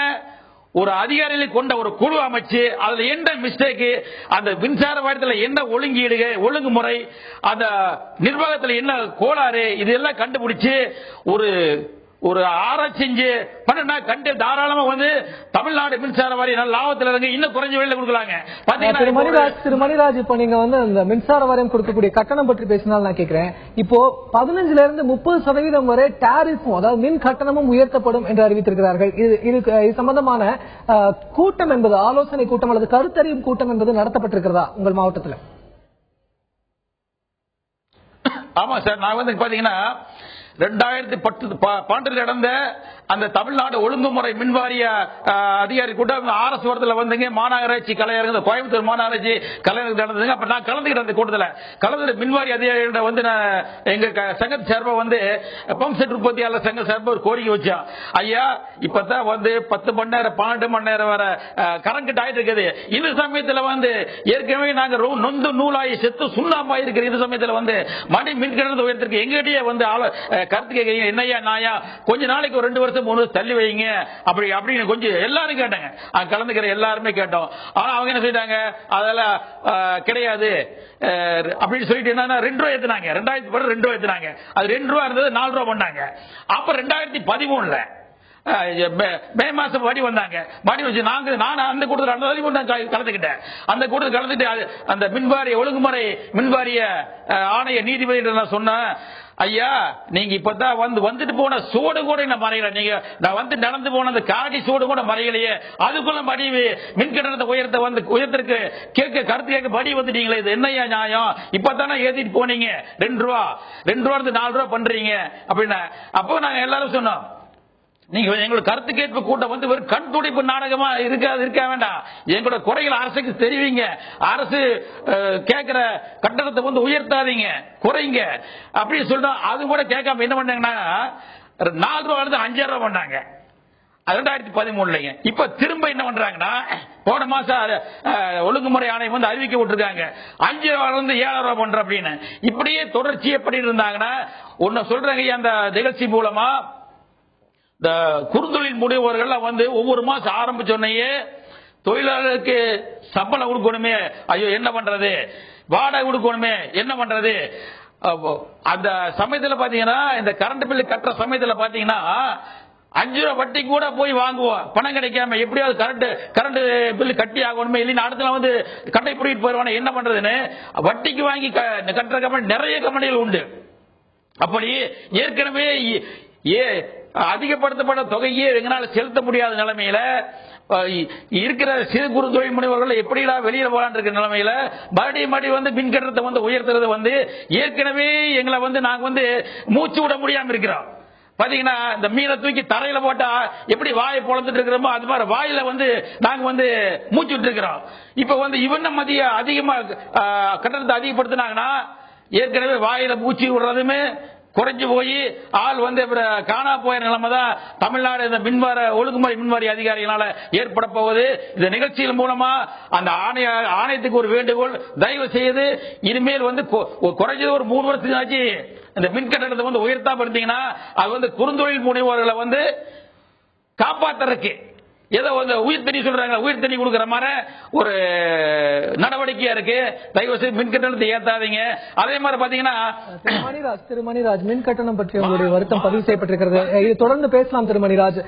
Speaker 6: ஒரு அதிகாரிகளை கொண்ட ஒரு குழு அமைச்சு அதுல என்ன மிஸ்டேக், அந்த மின்சார வாரியத்தில் என்ன ஒழுங்குமுறை, அந்த நிர்வாகத்தில் என்ன கோளாறு, இதெல்லாம் கண்டுபிடிச்சு ஒரு ஆராய்ச்சி செஞ்சு பண்ணா கண்டு தாராளமா வந்து தமிழ்நாடு மின்சார வாரியம் நல்ல லாபத்தில் இறங்க இன்னும் குறைஞ்ச விலையில கொடுக்கலாங்க.
Speaker 1: திரு மணிராஜ், இப்ப நீங்க வந்து இந்த மின்சார வாரியம் கொடுக்கக்கூடிய கட்டணம் பற்றி பேசினால் நான் கேட்கிறேன். இப்போ 15 இருந்து 30% வரை டாரிஃபும், அதாவது மின் கட்டணமும் உயர்த்தப்படும் என்று அறிவித்திருக்கிறார்கள். இது சம்பந்தமான கூட்டம் என்பது, ஆலோசனை கூட்டம் அல்லது கருத்தறியும் கூட்டம் என்பது நடத்தப்பட்டிருக்கிறதா உங்கள் மாவட்டத்தில்?
Speaker 6: ஆமா சார், நான் வந்து பாத்தீங்கன்னா 2012 நடந்த அந்த தமிழ்நாடு ஒழுங்குமுறை மின்வாரிய அதிகாரி கூட்டம் RS வரத்தில் வந்துங்க, மாநகராட்சி கலைஞர் கோயம்புத்தூர் மாநகராட்சி கலைஞர் நடந்ததுங்க. அப்ப நான் கலந்துக்கிட்ட அந்த கூட்டத்தில் கலந்து மின்வாரி அதிகாரிகிட்ட வந்து எங்க சங்கத்து சார்பா வந்து பம்ப் செட் உற்பத்தியாளர் சங்க சார்பா ஒரு கோரிக்கை வச்சோம். ஐயா, இப்பதான் வந்து 10 மணி நேரம் 12 மணி நேரம் வர கரண்ட் கட் ஆயிட்டு இருக்குது. இந்த சமயத்தில் வந்து ஏற்கனவே நாங்க நொந்து நூலாயி செத்து சுண்ணாம்பா இருக்கிற இந்த சமயத்தில் வந்து மணி மின் கட்டணத்தை உயர்த்திருக்கு. எங்கிட்டயே வந்து கருத்து கேட்கறீங்க, என்னையா நாயா கொஞ்ச நாளைக்கு ஒரு 2 வருஷம் 3 வருஷம் தள்ளி வைங்க அப்படின்னு கொஞ்சம் எல்லாரும் கேட்டாங்க. கலந்துக்கிற எல்லாருமே கேட்டோம். ஆனா அவங்க என்ன சொல்லிட்டாங்க, அதெல்லாம் கிடையாது அப்படின்னு சொல்லிட்டு என்ன 2 ரூபாய் ஏத்துனாங்க. 2010 2 ரூபாய் ஏத்துனாங்க. அது 2 ரூபாய் இருந்தது 4 ரூபாய் பண்ணாங்க. அப்ப 2013 மே மாசம் வடி வந்தாங்க. வடி வச்சு நான் அந்த கூட்டத்தில் கலந்துக்கிட்டேன். அந்த கூட்டத்தில் கலந்துட்டு அந்த மின்வாரிய ஒழுங்குமுறை மின்வாரிய ஆணைய நீதிபதி நான் சொன்னேன், ஐயா நீங்க இப்பதான் வந்துட்டு போன சோடு கூட என்ன மறையல, நீங்க நான் வந்து நடந்து போன அந்த காடி சோடு கூட மறையலையே, அதுக்குள்ள மடி மின் கட்டணத்தை உயர்த்திற்கு கருத்து கேட்க படி வந்துட்டீங்களே, இது என்னையா நியாயம்? இப்பதானே ஏத்திட்டு போனீங்க 2 ரூபா 4 ரூபா பண்றீங்க அப்படின்னா. அப்போ நாங்க எல்லாரும் சொன்னோம், நீங்க எங்களோட கருத்து கேட்பு கூட்டம் வந்து ஒரு கண் துடைப்பு நாடகமா இருக்க வேண்டாம். எங்களோட குறைகளை அரசுக்கு தெரிவிங்க. அரசு கேட்கிற கட்டணத்தை வந்து உயர்த்தாதீங்க, குறைங்க அப்படின்னு சொல்றோம். அது கூட கேட்காம என்ன பண்ணாங்கன்னா 4 ரூபாய் 5 ரூபாய் பண்ணாங்க. 2013. இப்ப திரும்ப என்ன பண்றாங்கன்னா, போன மாசம் ஒழுங்குமுறை ஆணையம் வந்து அறிவிக்க விட்டுருக்காங்க 5 ரூபாய் 7 ரூபாய் பண்ற அப்படின்னு. இப்படியே தொடர்ச்சியை பண்ணிட்டு இருந்தாங்கன்னா ஒன்னு சொல்றாங்க, அந்த நிகழ்ச்சி மூலமா இந்த குறுந்தொழில் முனைவோர்கள் வந்து ஒவ்வொரு மாசம் ஆரம்பிச்சோன்னே தொழிலாளர்களுக்கு சம்பளம் கொடுக்கணுமே, ஐயோ என்ன பண்றது, வாடகை கொடுக்கணுமே என்ன பண்றது. அந்த சமயத்தில் பாத்தீங்கன்னா இந்த கரண்ட் பில் கட்டுற சமயத்தில் பாத்தீங்கன்னா 5 ரூபாய் வட்டி கூட போய் வாங்குவோம், பணம் கிடைக்காம எப்படியாவது கரண்ட் பில் கட்டி ஆகணுமே, இல்லைன்னா அடுத்த வந்து கட்டை பிடிக்கிட்டு போயிடுவானே என்ன பண்றதுன்னு வட்டிக்கு வாங்கி கட்டுற கம்பெனி நிறைய கம்பெனிகள் உண்டு. அப்படி ஏற்கனவே அதிகப்படுத்தப்பட்ட தொகையே எங்களால் செலுத்த முடியாத நிலைமையில இருக்கிற சிறு குறு தொழில் முனைவர்கள் எப்படிடா வெளியில போலான்னு இருக்கிற நிலைமையில மறுபடியும் வந்து மின் கட்டணத்தை வந்து உயர்த்துறது வந்து ஏற்கனவே எங்களை வந்து நாங்க வந்து மூச்சு விட முடியாம இருக்கிறோம். பாத்தீங்கன்னா இந்த மீனை தூக்கி தரையில போட்டா எப்படி வாயை பொழந்துட்டு இருக்கிறோமோ அது மாதிரி வாயில வந்து நாங்க வந்து மூச்சு விட்டு இருக்கிறோம். இப்ப வந்து இவன் மதிய அதிகமா கட்டணத்தை அதிகப்படுத்தினாங்கன்னா ஏற்கனவே வாயில மூச்சு விடுறதுமே குறைஞ்சு போய் ஆள் வந்து காணா போய நிலைமை தான் தமிழ்நாடு இந்த ஒழுங்குமுறை மின்வாரிய அதிகாரிகளால ஏற்பட போகுது. இந்த நிகழ்ச்சியின் மூலமா அந்த ஆணையத்துக்கு ஒரு வேண்டுகோள், தயவு செய்து இனிமேல் வந்து குறைஞ்சது ஒரு 3 வருஷத்துக்கு ஆச்சு இந்த மின் கட்டணத்தை வந்து உயர்த்தாம இருந்தீங்கன்னா அது வந்து குறுந்தொழில் முனைவோர்களை வந்து காப்பாத்துறதுக்கு ஏதோ உயிர் தண்ணி சொல்றாங்க, உயிர் தண்ணி கொடுக்கிற மாதிரி ஒரு நடவடிக்கையா இருக்கு. தயவு செய்து மின் கட்டணத்தை ஏத்தாதீங்க. அதே மாதிரி பாத்தீங்கன்னா
Speaker 1: திரு மணிராஜ், மின் கட்டணம் பற்றி உங்களுடைய வருத்தம் பதிவு செய்யப்பட்டிருக்கிறது. இது தொடர்ந்து பேசலாம். திரு மணிராஜ்,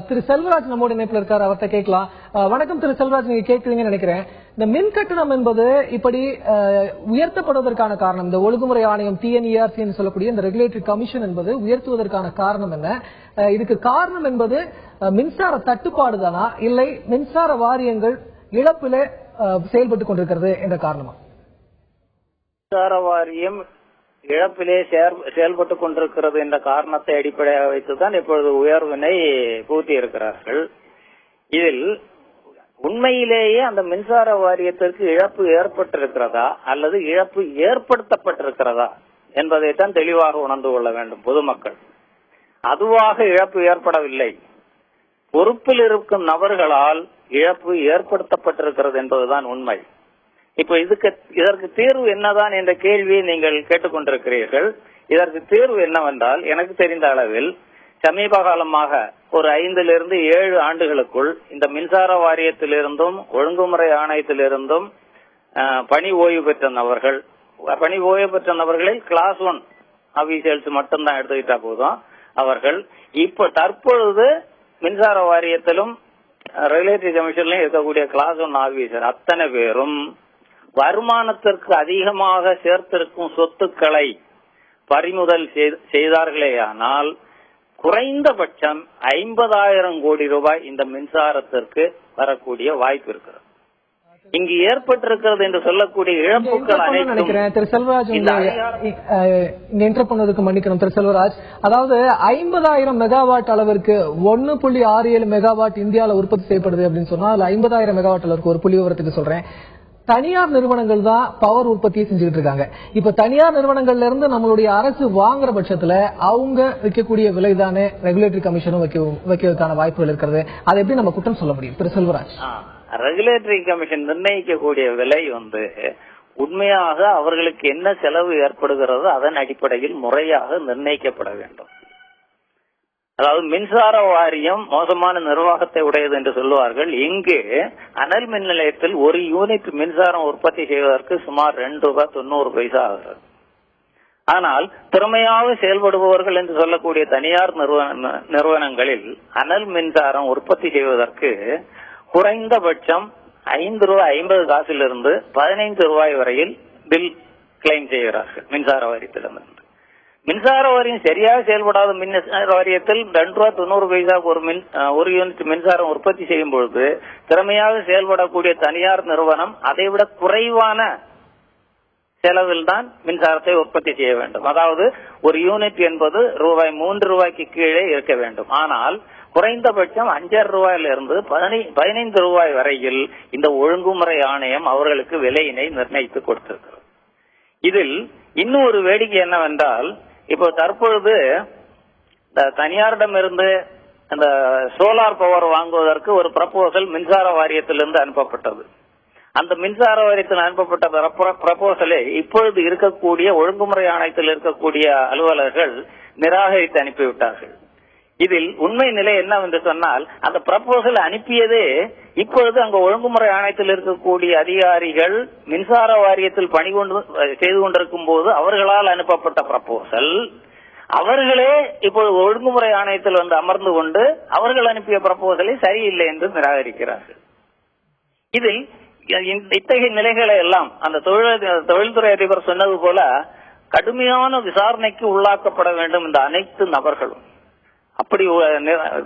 Speaker 1: திரு செல்வராஜ் நம்மோட இணைப்பில் இருக்காரு, அவர்கிட்ட கேட்கலாம். வணக்கம் திரு செல்வராஜ், நீங்க கேட்கிறீங்கன்னு நினைக்கிறேன். இந்த மின் கட்டணம் என்பது இப்படி உயர்த்தப்படுவதற்கான காரணம், இந்த ஒழுங்குமுறை ஆணையம் TNERC சொல்லக்கூடிய இந்த ரெகுலேட்டரி கமிஷன் என்பது உயர்த்துவதற்கான காரணம் என்ன? இதுக்கு காரணம் என்பது மின்சார தட்டுப்பாடு தானா, இல்லை மின்சார வாரியங்கள் இழப்பிலே செயல்பட்டுக் கொண்டிருக்கிறது என்ற காரணமா?
Speaker 5: மின்சார வாரியம் இழப்பிலே செயல்பட்டுக் கொண்டிருக்கிறது என்ற காரணத்தை அடிப்படையாக வைத்துதான் இப்பொழுது உயர்வினை பூர்த்தி இருக்கிறார்கள். இதில் உண்மையிலேயே அந்த மின்சார வாரியத்திற்கு இழப்பு ஏற்பட்டிருக்கிறதா அல்லது இழப்பு ஏற்படுத்தப்பட்டிருக்கிறதா என்பதைத்தான் தெளிவாக உணர்ந்து கொள்ள வேண்டும் பொதுமக்கள். அதுவாக இழப்பு ஏற்படவில்லை, பொறுப்பில் இருக்கும் நபர்களால் இழப்பு ஏற்படுத்தப்பட்டிருக்கிறது என்பதுதான் உண்மை. இப்ப இதற்கு தீர்வு என்னதான் என்ற கேள்வியை நீங்கள் கேட்டுக்கொண்டிருக்கிறீர்கள். இதற்கு தீர்வு என்னவென்றால், எனக்கு தெரிந்த அளவில் சமீப காலமாக ஒரு 5 to 7 ஆண்டுகளுக்குள் இந்த மின்சார வாரியத்திலிருந்தும் ஒழுங்குமுறை ஆணையத்திலிருந்தும் பணி ஓய்வு பெற்ற நபர்களில் கிளாஸ் 1 ஆபீசியல்ஸ் மட்டும்தான் எடுத்துக்கிட்டா போதும். அவர்கள் இப்ப தற்பொழுது மின்சார வாரியத்திலும் ரெகுலேட்டரி கமிஷன்லயும் இருக்கக்கூடிய கிளாஸ் 1 ஆபீசர் அத்தனை பேரும் வருமானத்திற்கு அதிகமாக சேர்த்திருக்கும் சொத்துக்களை பறிமுதல் செய்தார்களேயானால் குறைந்தபட்சம் 50,000 கோடி ரூபாய் இந்த மின்சாரத்திற்கு வரக்கூடிய வாய்ப்பு இருக்கிறது. இங்கு ஏற்பட்டிருக்கிறது என்று சொல்லக்கூடிய இழப்புகள் அனைத்தும்
Speaker 1: திரு செல்வராஜ் மன்னிக்கணும் திரு செல்வராஜ், அதாவது 50,000 மெகாவாட் அளவிற்கு 1.67 மெகாவாட் இந்தியாவில் உற்பத்தி செய்யப்படுது அப்படின்னு சொன்னா அதுல 50,000 மெகாவாட் அளவுக்கு ஒரு புள்ளி விவரத்துக்கு சொல்றேன். தனியார் நிறுவனங்கள் தான் பவர் உற்பத்தியை செஞ்சுட்டு இருக்காங்க. இப்ப தனியார் நிறுவனங்கள்ல இருந்து நம்மளுடைய அரசு வாங்குற பட்சத்துல அவங்க வைக்கக்கூடிய விலை தானே ரெகுலேட்டரி கமிஷனும் வைக்கிறதுக்கான வாய்ப்புகள் இருக்கிறது. அதை எப்படி நம்ம குற்றம் சொல்ல முடியும் திரு செல்வராஜ்?
Speaker 5: ரெகுலேட்டரி கமிஷன் நிர்ணயிக்கக்கூடிய விலை உண்மையாக அவர்களுக்கு என்ன செலவு ஏற்படுகிறதோ அதன் அடிப்படையில் முறையாக நிர்ணயிக்கப்பட வேண்டும். அதாவது மின்சார வாரியம் மோசமான நிர்வாகத்தை உடையது என்று சொல்லுவார்கள். இங்கு அனல் மின் நிலையத்தில் 1 யூனிட் மின்சாரம் உற்பத்தி செய்வதற்கு சுமார் ₹2.90 ஆகிறது. ஆனால் திறமையாக செயல்படுபவர்கள் என்று சொல்லக்கூடிய தனியார் நிறுவனங்களில் அனல் மின்சாரம் உற்பத்தி செய்வதற்கு குறைந்தபட்சம் ₹5.50 ₹15 வரையில் பில் கிளைம் செய்கிறார்கள் மின்சார வாரியத்திலிருந்து. மின்சார வாரியம் சரியாக செயல்படாத மின்சார வாரியத்தில் ₹2.90 ஒரு யூனிட் மின்சாரம் உற்பத்தி செய்யும் பொழுது திறமையாக செயல்படக்கூடிய தனியார் நிறுவனம் அதைவிட குறைவான செலவில் தான் மின்சாரத்தை உற்பத்தி செய்ய வேண்டும். அதாவது ஒரு யூனிட் என்பது ₹3 கீழே இருக்க வேண்டும். ஆனால் குறைந்தபட்சம் ₹5 ₹15 வரையில் இந்த ஒழுங்குமுறை ஆணையம் அவர்களுக்கு விலையினை நிர்ணயித்து கொடுத்திருக்கிறது. இதில் இன்னும் ஒரு வேடிக்கை என்னவென்றால், இப்போ தற்பொழுது தனியாரிடமிருந்து அந்த சோலார் பவர் வாங்குவதற்கு ஒரு ப்ரப்போசல் மின்சார வாரியத்திலிருந்து அனுப்பப்பட்டது. அந்த மின்சார வாரியத்தில் அனுப்பப்பட்ட ப்ரப்போசலை இப்பொழுது இருக்கக்கூடிய ஒழுங்குமுறை ஆணையத்தில் இருக்கக்கூடிய அலுவலர்கள் நிராகரித்து அனுப்பிவிட்டார்கள். இதில் உண்மை நிலை என்னவென்று சொன்னால், அந்த ப்ரப்போசல் அனுப்பியதே இப்பொழுது அங்கு ஒழுங்குமுறை ஆணையத்தில் இருக்கக்கூடிய அதிகாரிகள் மின்சார வாரியத்தில் பணி செய்து கொண்டிருக்கும் போது அவர்களால் அனுப்பப்பட்ட ப்ரப்போசல். அவர்களே இப்பொழுது ஒழுங்குமுறை ஆணையத்தில் அமர்ந்து கொண்டு அவர்கள் அனுப்பிய ப்ரப்போசலை சரியில்லை என்று நிராகரிக்கிறார்கள். இதில் இத்தகைய நிலைகளை எல்லாம் அந்த தொழில்துறை அதிபர் சொன்னது போல கடுமையான விசாரணைக்கு உள்ளாக்கப்பட வேண்டும் இந்த அனைத்து நபர்களும். அப்படி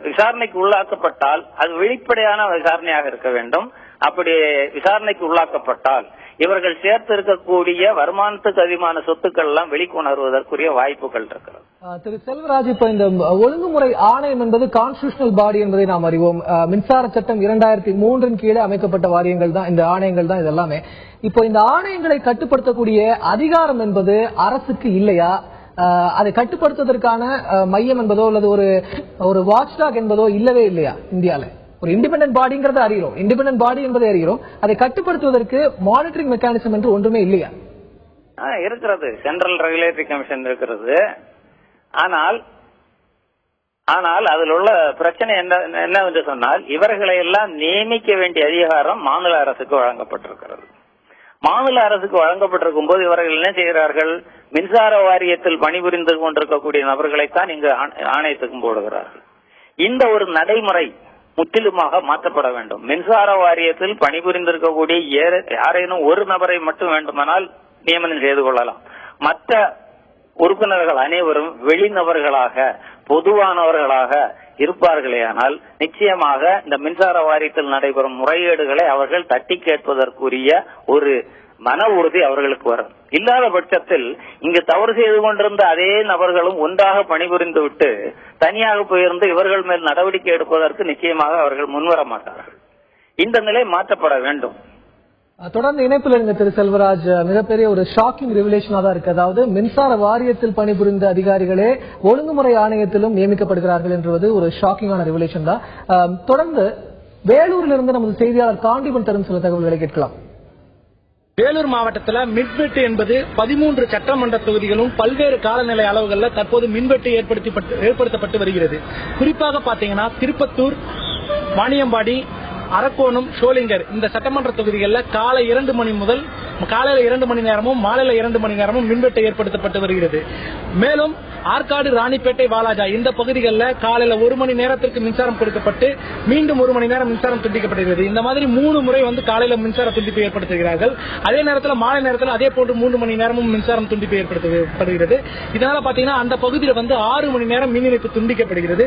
Speaker 5: விசாரணைக்கு உள்ளாக்கப்பட்டால் அது வெளிப்படையான விசாரணையாக இருக்க வேண்டும். அப்படி விசாரணைக்கு உள்ளாக்கப்பட்டால் இவர்கள் சேர்த்து இருக்கக்கூடிய வருமானத்துக்கு அதிகமான சொத்துக்கள் எல்லாம் வெளிக்கொணர்வதற்குரிய வாய்ப்புகள் இருக்கிறது.
Speaker 1: திரு செல்வராஜ், இப்ப இந்த ஒழுங்குமுறை ஆணையம் என்பது கான்ஸ்டிடியூஷனல் பாடி என்பதை நாம் அறிவோம். மின்சார சட்டம் 2003 கீழே அமைக்கப்பட்ட வாரியங்கள் தான் இந்த ஆணையங்கள் தான் இதெல்லாமே. இப்போ இந்த ஆணையங்களை கட்டுப்படுத்தக்கூடிய அதிகாரம் என்பது அரசுக்கு இல்லையா? அதை கட்டுப்படுத்துவதற்கான மையம் என்பதோ அல்லது ஒரு வாட்ச்டாக் என்பதோ இல்லவே இல்லையா? இந்தியால ஒரு இண்டிபெண்டன்ட் பாடிங்கிறத அறிகிறோம், இண்டிபெண்டன்ட் பாடி என்பதை அறிகிறோம். அதை கட்டுப்படுத்துவதற்கு மானிட்டரிங் மெக்கானிசம் என்று ஒன்றுமே இல்லையா?
Speaker 5: இருக்கிறது, சென்ட்ரல் ரெகுலேட்டரி கமிஷன் இருக்கிறது. ஆனால் அதில் உள்ள பிரச்சனை என்னவென்று சொன்னால், இவர்களை எல்லாம் நியமிக்க வேண்டிய அதிகாரம் மாநில அரசுக்கு வழங்கப்பட்டிருக்கிறது. மாநில அரசுக்கு வழங்கப்பட்டிருக்கும் போது இவர்கள் என்ன செய்கிறார்கள்? மின்சார வாரியத்தில் பணிபுரிந்து கொண்டிருக்கக்கூடிய நபர்களைத்தான் இங்கு ஆணையத்துக்கும் போடுகிறார்கள். இந்த ஒரு நடைமுறை முற்றிலுமாக மாற்றப்பட வேண்டும். மின்சார வாரியத்தில் பணிபுரிந்திருக்கக்கூடிய யாரேனும் ஒரு நபரை மட்டும் வேண்டுமானால் நியமனம் செய்து கொள்ளலாம். மற்ற உறுப்பினர்கள் அனைவரும் வெளிநபர்களாக பொதுவானவர்களாக இருப்பார்களேயானால் நிச்சயமாக இந்த மின்சார வாரியத்தில் நடைபெறும் முறைகேடுகளை அவர்கள் தட்டி கேட்பதற்குரிய ஒரு மன உறுதி அவர்களுக்கு வரும். இல்லாத பட்சத்தில் இங்கு தவறு செய்து கொண்டிருந்த அதே நபர்களும் ஒன்றாக பணிபுரிந்து விட்டு தனியாக போயிருந்து இவர்கள் மேல் நடவடிக்கை எடுப்பதற்கு நிச்சயமாக அவர்கள் முன்வர மாட்டார்கள். இந்த நிலை மாற்றப்பட வேண்டும்.
Speaker 1: தொடர்ந்து இணைப்பில் இருந்த திரு செல்வராஜ், மிகப்பெரிய ஒரு ஷாக்கிங் ரெவலேஷனா தான் இருக்கு. அதாவது மின்சார வாரியத்தில் பணிபுரிந்த அதிகாரிகளே ஒழுங்குமுறை ஆணையத்திலும் நியமிக்கப்படுகிறார்கள் என்பது ஒரு ஷாக்கிங்கான ரெவலேஷன் தான். தொடர்ந்து வேலூரில் இருந்து நமது செய்தியாளர் காண்டிபன் தரும் சில தகவல்களை கேட்கலாம்.
Speaker 7: வேலூர் மாவட்டத்தில் மின்வெட்டு என்பது 13 சட்டமன்ற தொகுதிகளும் பல்வேறு காலநிலை அளவுகளில் தற்போது மின்வெட்டு ஏற்படுத்தப்பட்டு வருகிறது. குறிப்பாக பாத்தீங்கன்னா திருப்பத்தூர், வாணியம்பாடி, அரக்கோணம், ஷோலிங்கர் இந்த சட்டமன்ற தொகுதிகளில் காலை 2 மணி முதல் காலையில் 2 மணி நேரமும் மாலையில் 2 மணி நேரமும் மின்வெட்டு ஏற்படுத்தப்பட்டு வருகிறது. மேலும் ஆற்காடு, ராணிப்பேட்டை, வாலாஜா இந்த பகுதிகளில் காலையில் 1 மணி நேரத்திற்கு மின்சாரம் கொடுக்கப்பட்டு மீண்டும் 1 மணி நேரம் மின்சாரம் துண்டிக்கப்படுகிறது. இந்த மாதிரி 3 முறை காலையில் மின்சார துண்டிப்பு ஏற்படுத்துகிறார்கள். அதே நேரத்தில் மாலை நேரத்தில் அதே போன்று 3 மணி நேரமும் மின்சாரம் துண்டிப்பு ஏற்படுத்தப்படுகிறது. இதனால பாத்தீங்கன்னா அந்த பகுதியில் 6 மணி நேரம் மின் இணைப்பு துண்டிக்கப்படுகிறது.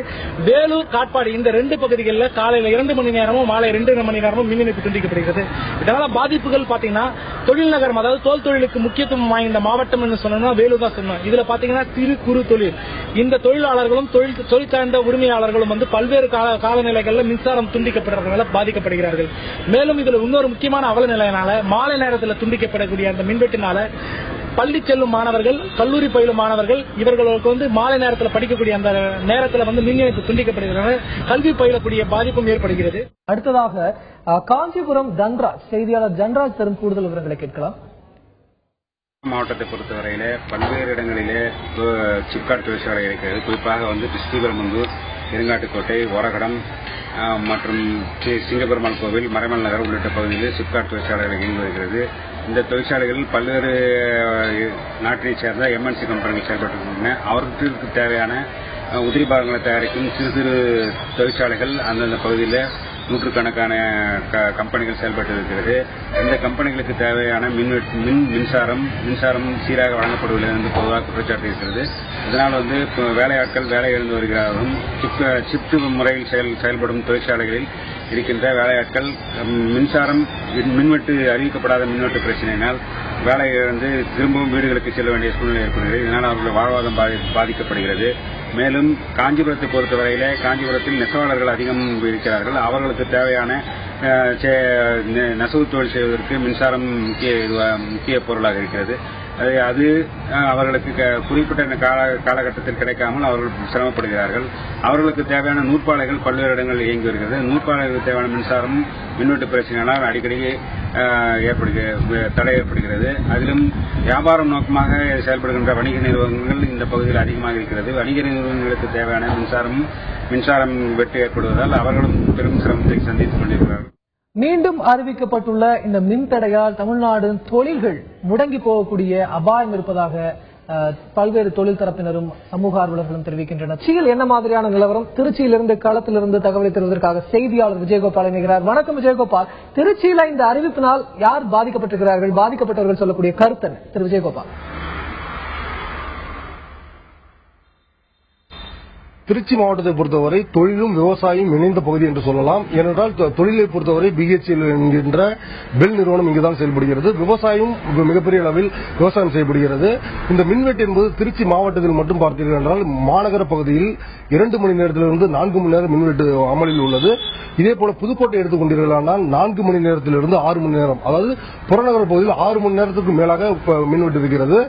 Speaker 7: வேலூர், காட்பாடி இந்த 2 பகுதிகளில் காலையில் 2 மணி நேரமும் மாலை 2 மணி நேரமும் மின் இணைப்பு துண்டிக்கப்படுகிறது. இதனால பாதிப்புகள் பாத்தீங்கன்னா தொழில் நகரம், அதாவது தோல் தொழிலுக்கு முக்கியத்துவம் வாய்ந்த மாவட்டம் என்று சொன்னோம்னா வேலூர் தான் சொன்னோம். இதுல பாத்தீங்கன்னா சிறு குறு தொழில், இந்த தொழிலாளர்களும் தொழில் சார்ந்த உரிமையாளர்களும் பல்வேறு காலநிலைகளில் மின்சாரம் துண்டிக்கப்படுறதுனால பாதிக்கப்படுகிறார்கள். மேலும் இதுல இன்னொரு முக்கியமான அவல நிலையினால மாலை நேரத்தில் துண்டிக்கப்படக்கூடிய அந்த மின்வெட்டினால பள்ளி செல்லும் மாணவர்கள், கல்லூரி பயிலும் மாணவர்கள் இவர்களுக்கு மாலை நேரத்தில் படிக்கக்கூடிய அந்த நேரத்தில் மின் இணைப்பு துண்டிக்கப்படுகிறது, கல்வி பயிலக்கூடிய பாதிப்பும் ஏற்படுகிறது.
Speaker 1: அடுத்ததாக காஞ்சிபுரம் தன்ராஜ், செய்தியாளர் தன்ராஜ் தரும் கூடுதல் விவரங்களை கேட்கலாம்.
Speaker 8: மாவட்டத்தை பொறுத்தவரையிலே பல்வேறு இடங்களிலே சிப்காட் தொழிற்சாலை இருக்கிறது. குறிப்பாக ஸ்ரீபெரும்புதூர், இருங்காட்டுக்கோட்டை, ஓரகடம் மற்றும் சிங்கப்பெருமாள் கோவில், மறைமல் நகர் உள்ளிட்ட பகுதிகளில் சிப்காட் தொழிற்சாலைகள் இயங்கி வருகிறது. இந்த தொழிற்சாலைகளில் பல்வேறு நாட்டினை சேர்ந்த எம்என்சி கம்பெனிகள் செயல்பட்டு அவர்களுக்கு தேவையான உதிரி பாகங்களை தயாரிக்கும் சிறு சிறு தொழிற்சாலைகள் அந்தந்த பகுதியில் நூற்றுக்கணக்கான கம்பெனிகள் செயல்பட்டு இருக்கிறது. இந்த கம்பெனிகளுக்கு தேவையான மின்சாரம் சீராக வழங்கப்படுவதில்லை என்று பொதுவாக குற்றச்சாட்டு இருக்கிறது. இதனால் வேலையாட்கள் வேலை இழந்து வருகிறார்களும் ஷிப்ட் முறையில் செயல்படும் தொழிற்சாலைகளில் இருக்கின்ற வேலையாட்கள் மின்வெட்டு அறிவிக்கப்படாத மின்வெட்டு பிரச்சனையினால் வேலை இழந்து திரும்பவும் வீடுகளுக்கு செல்ல வேண்டிய சூழ்நிலை ஏற்படுகிறது. இதனால் அவர்கள் வாழ்வாதாரம் பாதிக்கப்படுகிறது. மேலும் காஞ்சிபுரத்தை பொறுத்தவரையிலே காஞ்சிபுரத்தில் நெசவாளர்கள் அதிகம் இருக்கிறார்கள். அவர்களுக்கு தேவையான நெசவு தொழில் செய்வதற்கு மின்சாரம் முக்கிய பொருளாக இருக்கிறது. அது அவர்களுக்கு குறிப்பிட்ட காலகட்டத்தில் கிடைக்காமல் அவர்கள் சிரமப்படுகிறார்கள். அவர்களுக்கு தேவையான நூற்பாலைகள் பல்வேறு இடங்களில் இயங்கி வருகிறது. நூற்பாலைகளுக்கு தேவையான மின்சாரம் மின்வெட்டு பிரச்சனைகளால் அடிக்கடி தடை ஏற்படுகிறது. அதிலும் வியாபாரம் நோக்கமாக செயல்படுகின்ற வணிக நிறுவனங்கள் இந்த பகுதியில் அதிகமாக இருக்கிறது. வணிக நிறுவனங்களுக்கு தேவையான மின்சாரம் வெட்டு ஏற்படுவதால் அவர்களும் பெரும் சிரமத்தை சந்தித்துக் கொண்டிருக்கிறார்கள்.
Speaker 1: மீண்டும் அறிவிக்கப்பட்டுள்ள இந்த மின்தடையால் தமிழ்நாடு தொழில்கள் முடங்கி போகக்கூடிய அபாயம் இருப்பதாக பல்வேறு தொழில் தரப்பினரும் சமூக ஆர்வலர்களும் தெரிவிக்கின்றனர். சீல் என்ன மாதிரியான நிலவரம்? திருச்சியிலிருந்து களத்திலிருந்து தகவலை தருவதற்காக செய்தியாளர் விஜயகோபால் இணைகிறார். வணக்கம் விஜயகோபால். திருச்சியில இந்த அறிவிப்பினால் யார் பாதிக்கப்பட்டிருக்கிறார்கள்? பாதிக்கப்பட்டவர்கள் சொல்லக்கூடிய கருத்து என்ன திரு விஜயகோபால்?
Speaker 9: திருச்சி மாவட்டத்தை பொறுத்தவரை தொழிலும் விவசாயம் இணைந்த பகுதி என்று சொல்லலாம். ஏனென்றால் தொழிலை பொறுத்தவரை பிஹெச்எல் என்கின்ற பெல் நிறுவனம் இங்குதான் செயல்படுகிறது. விவசாயம் மிகப்பெரிய அளவில் விவசாயம் செய்யப்படுகிறது. இந்த மின்வெட்டு என்பது திருச்சி மாவட்டத்தில் மட்டும் பார்த்தீர்கள் என்றால் மாநகர பகுதியில் 2 மணி நேரத்திலிருந்து 4 மணி நேரம் மின்வெட்டு அமலில் உள்ளது. இதேபோல புதுக்கோட்டை எடுத்துக்கொண்டீர்களானால் 4 மணி நேரத்திலிருந்து 6 மணி நேரம், அதாவது புறநகர பகுதியில் 6 மணி நேரத்துக்கு மேலாக மின்வெட்டு இருக்கிறது.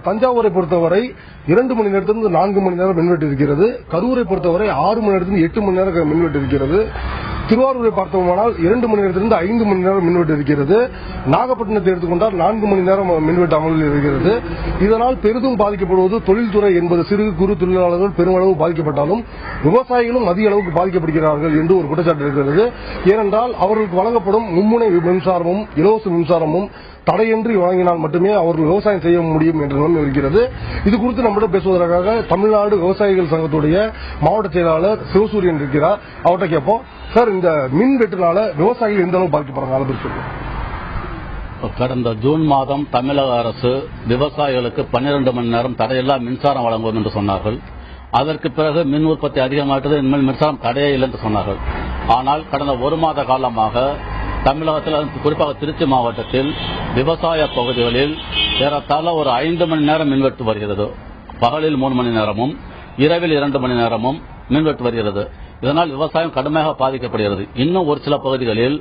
Speaker 9: தஞ்சாவூரை பொறுத்தவரை 2 மணி நேரத்திலிருந்து 4 மணி நேரம் மின்வெட்டு இருக்கிறது. கரூரை பொறுத்தவரை 6 மணி நேரத்திலிருந்து 8 மணி நேரம் மின்வெட்டு இருக்கிறது. திருவாரூரை பார்த்தோமானால் 2 மணி நேரத்திலிருந்து 5 மணி நேரம் மின்வெட்டு இருக்கிறது. நாகப்பட்டினத்தை எடுத்துக்கொண்டால் 4 மணி நேரம் மின்வெட்டு அமலில் இருக்கிறது. இதனால் பெரிதும் பாதிக்கப்படுவது தொழில்துறை என்பது சிறு குறு தொழிலாளர்கள் பெருமளவு பாதிக்கப்பட்டாலும் விவசாயிகளும் அதிக அளவுக்கு பாதிக்கப்படுகிறார்கள் என்று ஒரு குற்றச்சாட்டு இருக்கிறது. ஏனென்றால் அவர்களுக்கு வழங்கப்படும் மும்முனை மின்சாரமும் இலவச மின்சாரமும் தடையின்றி வழங்கினால் மட்டுமே அவர்கள் விவசாயம் செய்ய முடியும் என்ற நிலைமை இருக்கிறது. இது குறித்து நம்மிடம் பேசுவதற்காக தமிழ்நாடு விவசாயிகள் சங்கத்துடைய மாவட்ட செயலாளர் சிவசூரியன் இருக்கிறார். அவர்கிட்ட கேட்போம். சார், இந்த மின் வெட்டுனால விவசாயிகள் எந்த அளவு பாதிக்கப்படுறாங்க?
Speaker 10: கடந்த ஜூன் மாதம் தமிழக அரசு விவசாயிகளுக்கு 12 மணி நேரம் தடையில்லா மின்சாரம் வழங்குவோம் என்று சொன்னார்கள். அதற்கு பிறகு மின் உற்பத்தி அதிகமாகிட்டது, இனிமேல் மின்சாரம் தடையே இல்லை என்று சொன்னார்கள். ஆனால் கடந்த 1 மாத காலமாக தமிழகத்தில், குறிப்பாக திருச்சி மாவட்டத்தில் விவசாய பகுதிகளில் ஏறத்தாழ ஒரு 5 மணி நேரம் மின்வெட்டு வருகிறது. பகலில் 3 மணி நேரமும் இரவில் 2 மணி நேரமும் மின்வெட்டு வருகிறது. இதனால் விவசாயம் கடுமையாக பாதிக்கப்படுகிறது. இன்னும் ஒரு சில பகுதிகளில்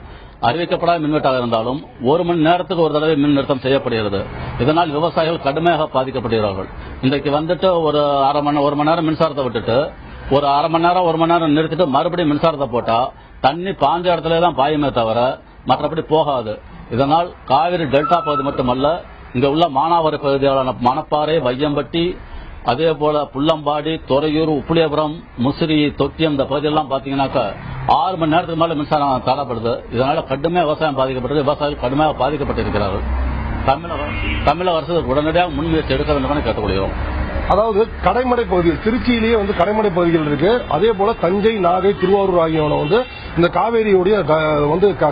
Speaker 10: அறிவிக்கப்படாத மின்வெட்டாக இருந்தாலும் 1 மணி நேரத்துக்கு ஒரு தடவை மின் நிறுத்தம் செய்யப்படுகிறது. இதனால் விவசாயிகள் கடுமையாக பாதிக்கப்படுகிறார்கள். இன்றைக்கு வந்துட்டு ஒரு 1 மணி நேரம் மின்சாரத்தை விட்டுட்டு ஒரு 1/2 மணி நேரம் 1 மணி நேரம் நிறுத்திட்டு மறுபடியும் மின்சாரத்தை போட்டா தண்ணி பாஞ்ச இடத்துல தான் பாயுமே தவிர மற்றபடி போகாது. இதனால் காவிரி டெல்டா பகுதி மட்டுமல்ல, இங்க உள்ள மானாவாரி பகுதிகளான மணப்பாறை, வையம்பட்டி, அதே போல புள்ளம்பாடி, துறையூர், உப்புளியபுரம், முசிறி, தொட்டியம் இந்த பகுதியெல்லாம் பாத்தீங்கன்னாக்கா 6 மணி நேரத்துக்கு மேல மின்சாரம் தரப்படுது. இதனால கடுமையாக விவசாயம் பாதிக்கப்பட்டது. விவசாயிகள் கடுமையாக பாதிக்கப்பட்டிருக்கிறார்கள். தமிழக அரசு உடனடியாக முன்முயற்சி எடுக்க வேண்டும் என கேட்டுக்கொள்கிறோம்.
Speaker 9: அதாவது கடைமடை பகுதிகள், திருச்சியிலேயே கடைமடை பகுதிகள் இருக்கு. அதே போல தஞ்சை, நாகை, திருவாரூர் ஆகியவன இந்த காவேரியுடைய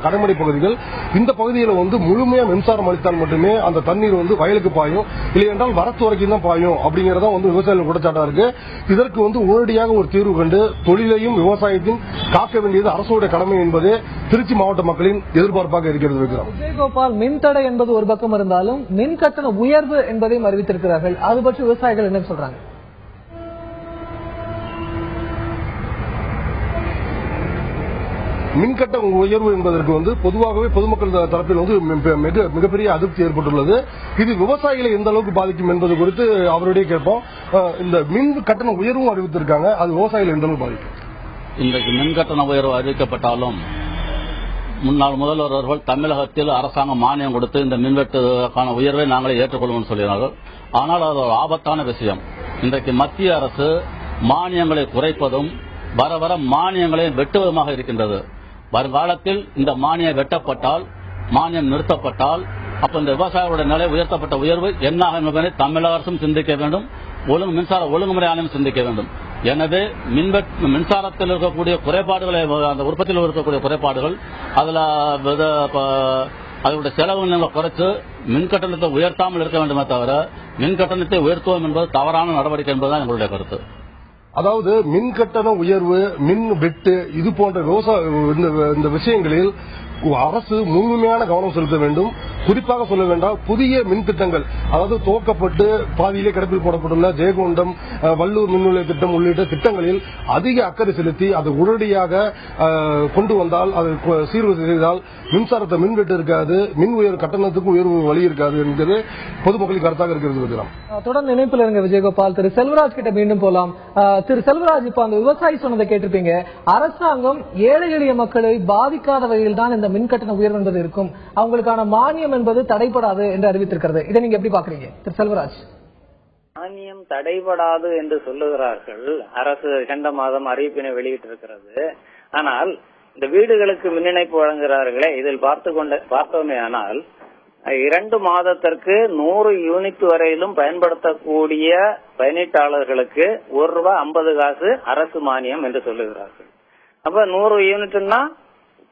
Speaker 9: கடைமடை பகுதிகள். இந்த பகுதியில் முழுமையா மின்சாரம் அளித்தால் மட்டுமே அந்த தண்ணீர் வயலுக்கு பாயும், இல்லை என்றால் வரத்து வரைக்கும் தான் பாயும் அப்படிங்கறத விவசாயிகள் குற்றச்சாட்டா இருக்கு. இதற்கு உடனடியாக ஒரு தீர்வு கண்டு தொழிலையும் விவசாயத்தையும் காக்க வேண்டியது அரசுடைய கடமை என்பதே திருச்சி மாவட்ட மக்களின் எதிர்பார்ப்பாக இருக்கிறது.
Speaker 1: விஜயகோபால், மின்தடை என்பது ஒரு பக்கம் இருந்தாலும் மின் கட்டண உயர்வு என்பதையும் அறிவித்திருக்கிறார்கள். அது பற்றி விவசாயிகள் என்ன சொல்றாங்க?
Speaker 9: மின்கட்ட உயர்வு என்பதற்கு பொதுவாகவே பொதுமக்கள் தரப்பில் மிகப்பெரிய அதிருப்தி ஏற்பட்டுள்ளது. இது விவசாயிகளை எந்த அளவுக்கு பாதிக்கும் என்பது குறித்து அவருடைய கேட்போம். இந்த மின் கட்டண உயர்வும் அறிவித்திருக்காங்க, அது விவசாயிகளை எந்த அளவுக்கு பாதிக்கும்?
Speaker 10: இன்றைக்கு மின் கட்டண உயர்வு அறிவிக்கப்பட்டாலும் முன்னாள் முதல்வர் அவர்கள் தமிழகத்தில் அரசாங்கம் மானியம் கொடுத்து இந்த மின்வெட்டுக்கான உயர்வை நாங்களே ஏற்றுக்கொள்வோம் சொல்கிறார்கள். ஆனால் அது ஒரு ஆபத்தான விஷயம். இன்றைக்கு மத்திய அரசு மானியங்களை குறைப்பதும் வர வர மானியங்களை வெட்டுவதுமாக இருக்கின்றது. வருங்காலத்தில் இந்த மானியம் வெட்டப்பட்டால், மானியம் நிறுத்தப்பட்டால், அப்ப இந்த விவசாயிகளுடைய நிலை உயர்த்தப்பட்ட உயர்வு என்னாக என்பதை தமிழக அரசும் சிந்திக்க வேண்டும், மின்சார ஒழுங்குமுறை ஆணையம் சிந்திக்க வேண்டும். எனவே மின்சாரத்தில் இருக்கக்கூடிய குறைபாடுகளை, அந்த உற்பத்தியில் இருக்கக்கூடிய குறைபாடுகள், அதனுடைய செலவு குறைத்து மின் கட்டணத்தை உயர்த்தாமல் இருக்க வேண்டுமே தவிர மின் கட்டணத்தை உயர்த்துவோம் என்பது தவறான நடவடிக்கை என்பதுதான் எங்களுடைய கருத்து.
Speaker 9: அதாவது மின் கட்டண உயர்வு, மின் வெட்டு, இது போன்ற இந்த விஷயங்களில் அரசு முழுமையான கவனம் செலுத்த வேண்டும். குறிப்பாக சொல்ல வேண்டாம், புதிய மின் திட்டங்கள், அதாவது துவக்கப்பட்டு பாதியிலே கிடப்பில் போடப்பட்டுள்ள ஜெயகொண்டம், வள்ளூர் மின் நிலைய திட்டம் உள்ளிட்ட திட்டங்களில் அதிக அக்கறை செலுத்தி அதை உடனடியாக கொண்டு வந்தால், அதை சீர்வு செய்தால் மின்சாரத்தை மின்வெட்டு இருக்காது, மின் உயர் கட்டணத்துக்கு உயர்வு வழி இருக்காது என்பது பொதுமக்களின் கருத்தாக இருக்கிறது.
Speaker 1: தொடர்ந்து இணைப்பில் இருங்க விஜயகோபால். திரு செல்வராஜ் கிட்ட மீண்டும் போலாம். திரு செல்வராஜ், இப்ப அந்த விவசாயி சொன்னதை கேட்டிருப்பீங்க. அரசாங்கம் ஏழை எளிய மக்களை பாதிக்காத வகையில் தான் இந்த மின் கட்டண உயர்வு என்பது இருக்கும், அவங்களுக்கான மானியம் என்பது தடைபடாது என்று அறிவித்திருக்கிறது. இதை நீங்க எப்படி பாக்குறீங்க திரு செல்வராஜ்?
Speaker 5: மானியம் தடைபடாது என்று சொல்லுகிறார்கள். அரசு சென்ற மாதம் அறிவிப்பினை வெளியிட்டிருக்கிறது. ஆனால் இந்த வீடுகளுக்கு மின் இணைப்பு வழங்குகிறார்களே, இதில் பார்த்தோமே ஆனால் 2 மாதத்திற்கு 100 யூனிட் வரையிலும் பயன்படுத்தக்கூடிய பயனீட்டாளர்களுக்கு ₹1.50 அரசு மானியம் என்று சொல்லுகிறார்கள். அப்ப 100 யூனிட்னா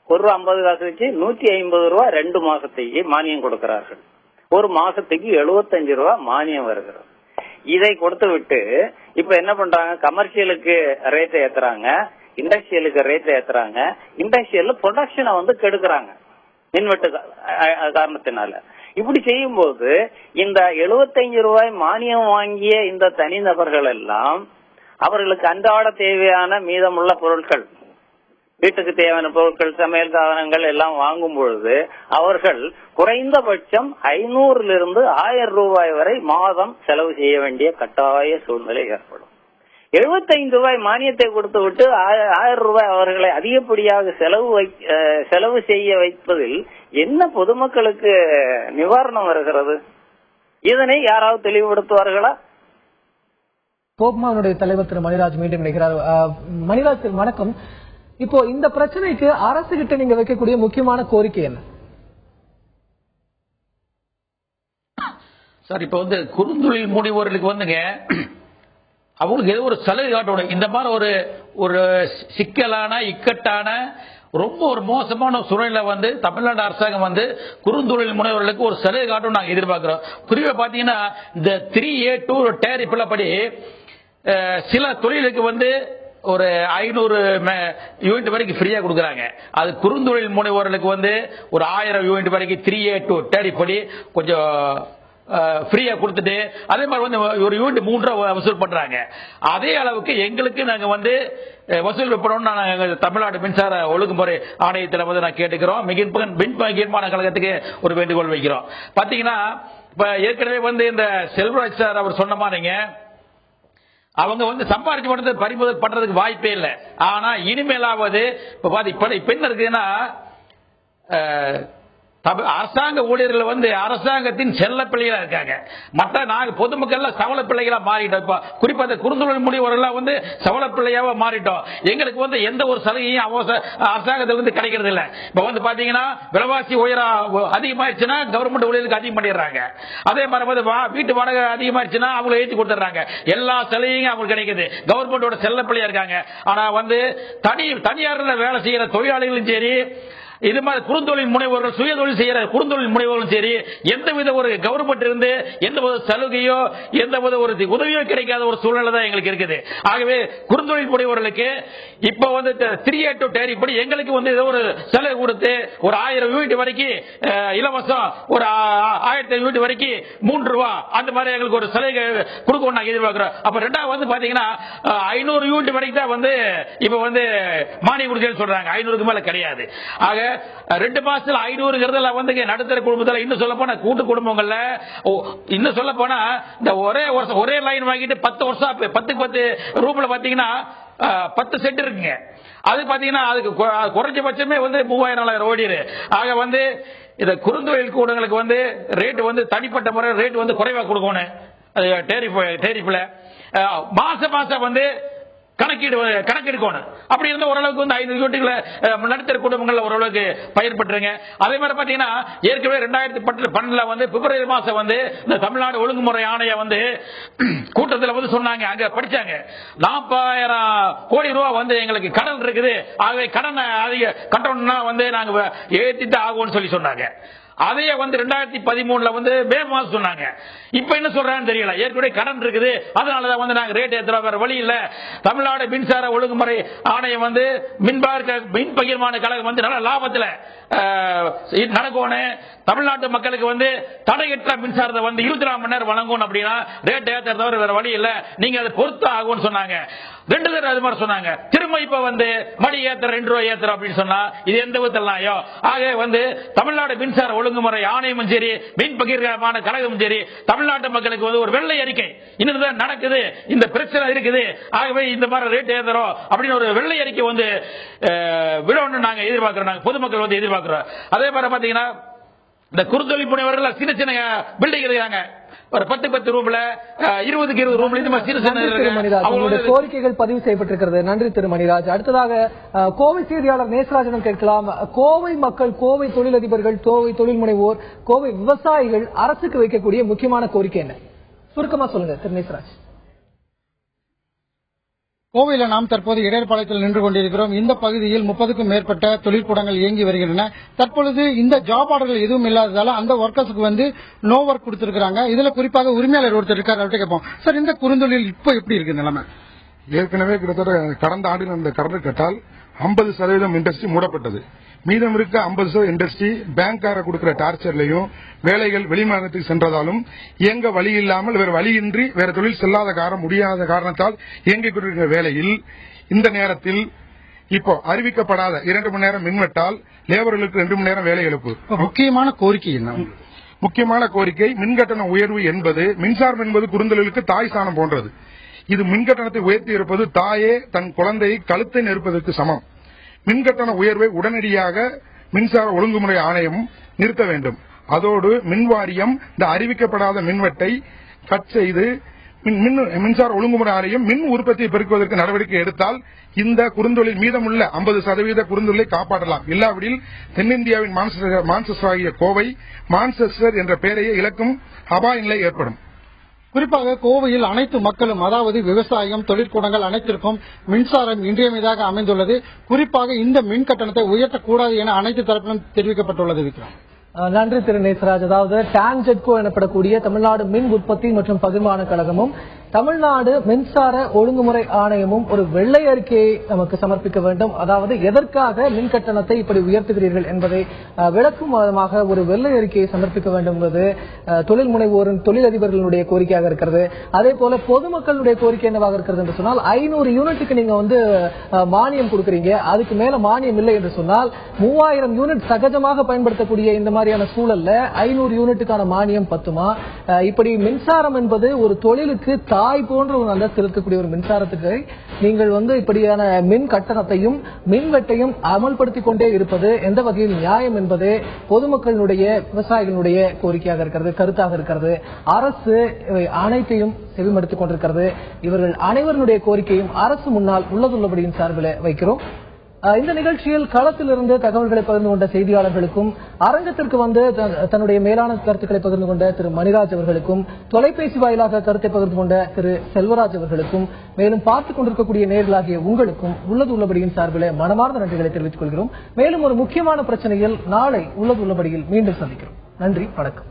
Speaker 5: ₹1.50 வச்சு ₹150 2 மாசத்துக்கு மானியம் கொடுக்கிறார்கள். ஒரு மாசத்துக்கு ₹75 மானியம் வருகிறது. இதை கொடுத்து விட்டு இப்ப என்ன பண்றாங்க, கமர்ஷியலுக்கு ரேட்டை ஏத்துறாங்க, இண்டஸ்ட்ரியலுக்கு ரேட்டை ஏத்துறாங்க. இண்டஸ்ட்ரியல் ப்ரொடக்ஷனை கெடுக்கிறாங்க மின்வெட்டு காரணத்தினால. இப்படி செய்யும் போது இந்த ₹75 மானியம் வாங்கிய இந்த தனிநபர்கள் எல்லாம் அவர்களுக்கு அன்றாட தேவையான மீதமுள்ள பொருட்கள், வீட்டுக்கு தேவையான பொருட்கள், சமையல் சாதனங்கள் எல்லாம் வாங்கும் பொழுது அவர்கள் குறைந்தபட்சம் ₹500 ₹1000 வரை மாதம் செலவு செய்ய வேண்டிய கட்டாய சூழ்நிலை ஏற்படும். ₹75 மானியத்தை கொடுத்து விட்டு ₹1000 அவர்களை அதிகப்படியாக செலவு செய்ய வைப்பதில் என்ன பொதுமக்களுக்கு நிவாரணம் வருகிறது? இதனை யாராவது தெளிவுபடுத்துவார்களா?
Speaker 1: போக்மானுடைய தலைவர் திரு மணிராஜ் மீண்டும் நினைக்கிறார். மணிராஜ் வணக்கம். இப்போ இந்த பிரச்சனைக்கு அரசு கிட்ட நீங்க வைக்கக்கூடிய முக்கியமான கோரிக்கை என்ன
Speaker 6: சார்? இப்ப குறுந்தொழில் முனைவோர்களுக்கு அவங்களுக்கு ஏதோ ஒரு சலுகை காட்டணும். இந்த மாதிரி ஒரு சிக்கலான, இக்கட்டான, ரொம்ப ஒரு மோசமான சூழ்நிலை தமிழ்நாடு அரசாங்கம் குறுந்தொழில் முனைவர்களுக்கு ஒரு சலுகை காட்டும் நாங்க எதிர்பார்க்கிறோம். குறிப்பா பாத்தீங்கன்னா இந்த 3A2 டேரிஃப் படி சில தொழிலுக்கு ஒரு 500 யூனிட் வரைக்கும் ஃப்ரீயா கொடுக்கறாங்க. அது குறுந்தொழில் முனைவோர்களுக்கு ஒரு 1000 யூனிட் வரைக்கும் 3A2 டேரிஃப் படி கொஞ்சம் ஃப்ரீயா கொடுத்துட்டு அதே மாதிரி வந்து ஒரு யூனிட் 3 ரூபா வசூல் பண்றாங்க. அதே அளவுக்கு எங்களுக்கு நாங்க வந்து வசூல் வைப்போம்னு நாங்க தமிழ்நாடு மின்சார ஒழுங்குமுறை ஆணையத்தில் வந்து நான் கேட்டுக்கிறோம். மின் பகிர்மான கழகத்துக்கு ஒரு வேண்டுகோள் வைக்கிறோம். பாத்தீங்கன்னா இப்ப ஏற்கனவே வந்து இந்த செல்வராஜ் சார் அவர் சொன்ன மாதிரிங்க அவங்க வந்து சம்பாதிச்சு பண்றது பறிமுதல் பண்றதுக்கு வாய்ப்பே இல்லை. ஆனா இனிமேலாவது இப்ப என்ன இருக்குன்னா அரசாங்க ஊழியர்கள் வந்து அரசாங்கத்தின் செல்ல பிள்ளைகளா இருக்காங்க. மற்ற நாங்க பொதுமக்கள் சவள பிள்ளைகளா மாறிட்டோம். இப்ப குறிப்பா இந்த குறுந்தொழில் முனைவோர்கள் வந்து சவள பிள்ளையாவ மாறிட்டோம். எங்களுக்கு வந்து எந்த ஒரு சலுகையும் அரசாங்கத்திலிருந்து கிடைக்கிறது இல்ல. இப்ப வந்து பாத்தீங்கன்னா விலைவாசி அதிகமாயிருச்சுன்னா கவர்மெண்ட் ஊழியர்களுக்கு அதிகம் பண்ணிடுறாங்க. அதே மாதிரி வந்து வீட்டு வாடகை அதிகமாயிருச்சுன்னா அவங்களை ஏற்றி கொடுத்துறாங்க. எல்லா சலுகையும் அவங்களுக்கு கிடைக்குது. கவர்மெண்டோட செல்ல பிள்ளையா இருக்காங்க. ஆனா வந்து தனியார்ல வேலை செய்யற தொழிலாளிகளும் சரி, இது மாதிரி குறுந்தொழில் முனைவோர்கள் சுயதொழில் செய்யற குறுந்தொழில் முனைவோர்களும் சரி, எந்தவித ஒரு கவர்மெண்ட் இருந்து எந்த ஒரு சலுகையோ எந்த ஒரு உதவியோ கிடைக்காத ஒரு சூழ்நிலை தான் எங்களுக்கு இருக்குது. ஆகவே குறுந்தொழில் முனைவோர்களுக்கு இப்ப வந்து 382 டேரிஃப் படி எங்களுக்கு வந்து ஒரு சலுகை கொடுத்து ஒரு 1000 யூனிட் வரைக்கும் இலவசம், ஒரு 1000 யூனிட் வரைக்கும் 3 ரூபா அந்த மாதிரி எங்களுக்கு ஒரு சலுகை கொடுக்கணும் நாங்க எதிர்பார்க்கிறோம். அப்ப ரெண்டாவது வந்து பாத்தீங்கன்னா 500 யூனிட் வரைக்கும் தான் வந்து இப்ப வந்து மானியம் கொடுக்கணும்னு சொல்றாங்க. 500க்கு மேல கிடையாது. ஆக 2 மாசத்துல 500 வந்து நடுத்தர குடும்பத்தில் இன்னும் சொல்ல போனா கூட்டு குடும்பங்கள்ல இன்னும் சொல்ல போனா இந்த ஒரே லைன் வாங்கிட்டு 10 வருஷம் 10 ரூம்ல பாத்தீங்கன்னா 10 சென்ட் இருக்குங்க. அது பாத்தீங்கன்னா அதுக்கு குறைஞ்சபட்சமே வந்து 3000-4000 ஓடிடு. ஆக வந்து இந்த குறுந்தொழில் கூடங்களுக்கு வந்து ரேட் வந்து தனிப்பட்ட முறை ரேட் வந்து குறைவா கொடுக்கணும். டேரிஃப்ல மாசம் வந்து கணக்கெடுக்கணும். அப்படி இருந்த ஓரளவுக்கு வந்து 500 யூனிட்களை நடுத்தர குடும்பங்கள் ஓரளவுக்கு பயிர் பெற்றுங்க. அதே மாதிரி பாத்தீங்கன்னா ஏற்கனவே 2012 வந்து பிப்ரவரி மாசம் வந்து இந்த தமிழ்நாடு ஒழுங்குமுறை ஆணையம் வந்து கூட்டத்தில் வந்து சொன்னாங்க, அங்க படிச்சாங்க 40,000 கோடி ரூபாய் வந்து எங்களுக்கு கடன் இருக்குது. ஆகவே கடனை அதிக கட்டணும்னா வந்து நாங்க ஏற்றிட்டு ஆகும்னு சொல்லி சொன்னாங்க. அதையே வந்து 2013 வந்து மே மாசம் சொன்னாங்க. இப்ப என்ன சொல்றாங்கன்னு தெரியல. ஏற்கனவே கடன் இருக்குது, அதனாலதான் வந்து நாங்க ரேட் ஏத்துறோம், வேற வழி இல்ல. தமிழ்நாடு மின்சார ஒழுங்குமுறை ஆணையம் வந்து மின் பகிர்மான கழகம் வந்து நல்ல லாபத்துல நடக்கணும். தமிழ்நாட்டு மக்களுக்கு வந்து தடையற்ற மின்சாரத்தை வந்து 24 மணி நேரம் வழங்கணும். அப்படின்னா ரேட் ஏத்துறத வேற வழி இல்ல, நீங்க அதை பொறுத்து ஆகும்னு சொன்னாங்க. 2 தடவை அது மாதிரி சொன்னாங்க. திரும்ப இப்ப வந்து மடி ஏத்துற 2 ரூபாய் ஏத்துறோம் அப்படின்னு சொன்னா இது எந்த விதத்தில் நியாயம்? ஆக வந்து தமிழ்நாடு மின்சார ஒழுங்குமுறை ஆணையமும் சரி, மின் பகிர்மான கழகமும் சரி, தமிழ்நாட்டு மக்களுக்கு வந்து ஒரு வெள்ளை அறிக்கை இன்னும் நடக்குது, இந்த பிரச்சனை இருக்குது, ஆகவே இந்த மாதிரி ரேட் ஏத்துறோம் அப்படின்னு ஒரு வெள்ளை அறிக்கை வந்து விடணும்னு நாங்க எதிர்பார்க்கிறோம். நாங்க பொதுமக்கள் வந்து எதிர்பார்க்கிறோம். அதே மாதிரி பாத்தீங்கன்னா இந்த குறுந்தொழில் முனைவர்கள் சின்ன சின்ன பில்டிங் இருக்காங்க, ஒரு 10 ரூம்ல 20 ரூம்ல இந்த மாதிரி சின்ன
Speaker 1: கோரிக்கைகள் பதிவு செய்யப்பட்டிருக்கிறது. நன்றி திரு மணிராஜ். அடுத்ததாக கோவை செய்தியாளர் நேசராஜனும் கேட்கலாம். கோவை மக்கள், கோவை தொழிலதிபர்கள், கோவை தொழில் முனைவோர், கோவை விவசாயிகள் அரசுக்கு வைக்கக்கூடிய முக்கியமான கோரிக்கை என்ன? சுருக்கமா சொல்லுங்க திரு நேசராஜ்.
Speaker 3: கோவையில நாம் தற்போது இடையர்பாளையத்தில் நின்று கொண்டிருக்கிறோம். இந்த பகுதியில் 30க்கும் மேற்பட்ட தொழிற்கூடங்கள் இயங்கி வருகின்றன. தற்பொழுது இந்த ஜாப் ஆர்டர்கள் எதுவும் இல்லாததால அந்த ஒர்க்கர்ஸுக்கு வந்து நோ ஒர்க் கொடுத்திருக்காங்க. இதுல குறிப்பாக உரிமையாளர் ஒருத்தர் இருக்காரு, அவர்கிட்ட கேட்போம். சார், இந்த குறுந்தொழில் இப்ப எப்படி இருக்கு நிலைமை?
Speaker 11: ஏற்கனவே கிட்டத்தட்ட கடந்த ஆண்டில் அந்த கடன் கட்டால் 50% இண்டஸ்ட்ரி மூடப்பட்டது. மீதம் இருக்க 50% இண்டஸ்ட்ரி பேங்கார கொடுக்கிற டார்ச்சர்லையும் வேலைகள் வெளிமாநிலத்துக்கு சென்றதாலும் இயங்க வழி இல்லாமல் வேறு வழியின்றி வேற தொழில் செல்லாத முடியாத காரணத்தால் இயங்கிக் கொண்டிருக்கிற வேளையில் இந்த நேரத்தில் இப்போ அறிவிக்கப்படாத 2 மணி நேரம் மின்வெட்டால் லேபர்களுக்கு 2 மணி நேரம் வேலை எழுப்பு.
Speaker 3: முக்கியமான கோரிக்கை என்ன?
Speaker 11: முக்கியமான கோரிக்கை மின்கட்டண உயர்வு என்பது, மின்சாரம் என்பது குறுந்தொழிலுக்கு தாய் சாணம் போன்றது. இது மின்கட்டணத்தை உயர்த்தி இருப்பது தாயே தன் குழந்தையை கழுத்தை நெருப்பதற்கு சமம். மின்கட்டண உயர்வை உடனடியாக மின்சார ஒழுங்குமுறை ஆணையம் நிறுத்த வேண்டும். அதோடு மின்வாரியம் இந்த அறிவிக்கப்படாத மின்வெட்டை கட் செய்து மின்சார ஒழுங்குமுறை ஆணையம் மின் உற்பத்தியை பெருக்குவதற்கு நடவடிக்கை எடுத்தால் இந்த குறுந்தொழில் மீதமுள்ள 50% குறுந்தொழிலை காப்பாற்றலாம். இல்லாவிடில் தென்னிந்தியாவின் மான்செஸ்டர் ஆகிய கோவை மான்செஸ்டர் என்ற பெயரையே இழக்கும் அபாய நிலை ஏற்படும்.
Speaker 3: குறிப்பாக கோவையில் அனைத்து மக்களும், அதாவது விவசாயம், தொழிற்கூடங்கள் அனைத்திற்கும் மின்சாரம் இன்றியமையாக அமைந்துள்ளது. குறிப்பாக இந்த மின் கட்டணத்தை உயர்த்தக்கூடாது என அனைத்து தரப்பிலும் தெரிவிக்கப்பட்டுள்ளது.
Speaker 1: நன்றி திரு நேசராஜ். அதாவது டான்ஜெட்கோ எனப்படக்கூடிய தமிழ்நாடு மின் உற்பத்தி மற்றும் பகிர்மான கழகமும் தமிழ்நாடு மின்சார ஒழுங்குமுறை ஆணையமும் ஒரு வெள்ளை அறிக்கையை நமக்கு சமர்ப்பிக்க வேண்டும். அதாவது எதற்காக மின் கட்டணத்தை இப்படி உயர்த்துகிறீர்கள் என்பதை விளக்கும் விதமாக ஒரு வெள்ளை அறிக்கையை சமர்ப்பிக்க வேண்டும் என்பது தொழில் முனைவோரின் தொழிலதிபர்களுடைய கோரிக்கையாக இருக்கிறது. அதே போல பொதுமக்களுடைய கோரிக்கை என்னவாக இருக்கிறது என்று சொன்னால் 500 யூனிட்டுக்கு நீங்க மானியம் கொடுக்கறீங்க, அதுக்கு மேல மானியம் இல்லை என்று சொன்னால் 3000 யூனிட் சகஜமாக பயன்படுத்தக்கூடிய இந்த மாதிரியான சூழல்ல 500 யூனிட்டுக்கான மானியம் பத்துமா? இப்படி மின்சாரம் என்பது ஒரு தொழிலுக்கு தாய் போன்ற ஒரு நல்ல செலுத்தக்கூடிய ஒரு மின்சாரத்துக்கு நீங்கள் இப்படியான மின் கட்டணத்தையும் மின்வெட்டையும் அமல்படுத்திக் கொண்டே இருப்பது எந்த வகையில் நியாயம் என்பது பொதுமக்களுடைய விவசாயிகளுடைய கோரிக்கையாக இருக்கிறது, கருத்தாக இருக்கிறது. அரசு அனைத்தையும் செவிமடுத்துக் கொண்டிருக்கிறது. இவர்கள் அனைவருடைய கோரிக்கையும் அரசு முன்னால் உள்ளதுள்ளபடியின் சார்பில் வைக்கிறோம். இந்த நிகழ்ச்சியில் களத்திலிருந்து தகவல்களை பகிர்ந்து கொண்ட செய்தியாளர்களுக்கும், அரங்கத்திற்கு தன்னுடைய மேலான கருத்துக்களை பகிர்ந்து கொண்ட திரு மணிராஜ் அவர்களுக்கும், தொலைபேசி வாயிலாக கருத்தை பகிர்ந்து கொண்ட திரு செல்வராஜ் அவர்களுக்கும், மேலும் பார்த்துக் கொண்டிருக்கக்கூடிய நேர்களாகிய உங்களுக்கும் உள்ளபடியின் சார்பில் மனமார்ந்த நன்றிகளை தெரிவித்துக் கொள்கிறோம். மேலும் ஒரு முக்கியமான பிரச்சனையில் நாளை உள்ளபடியில் மீண்டும் சந்திக்கிறோம். நன்றி, வணக்கம்.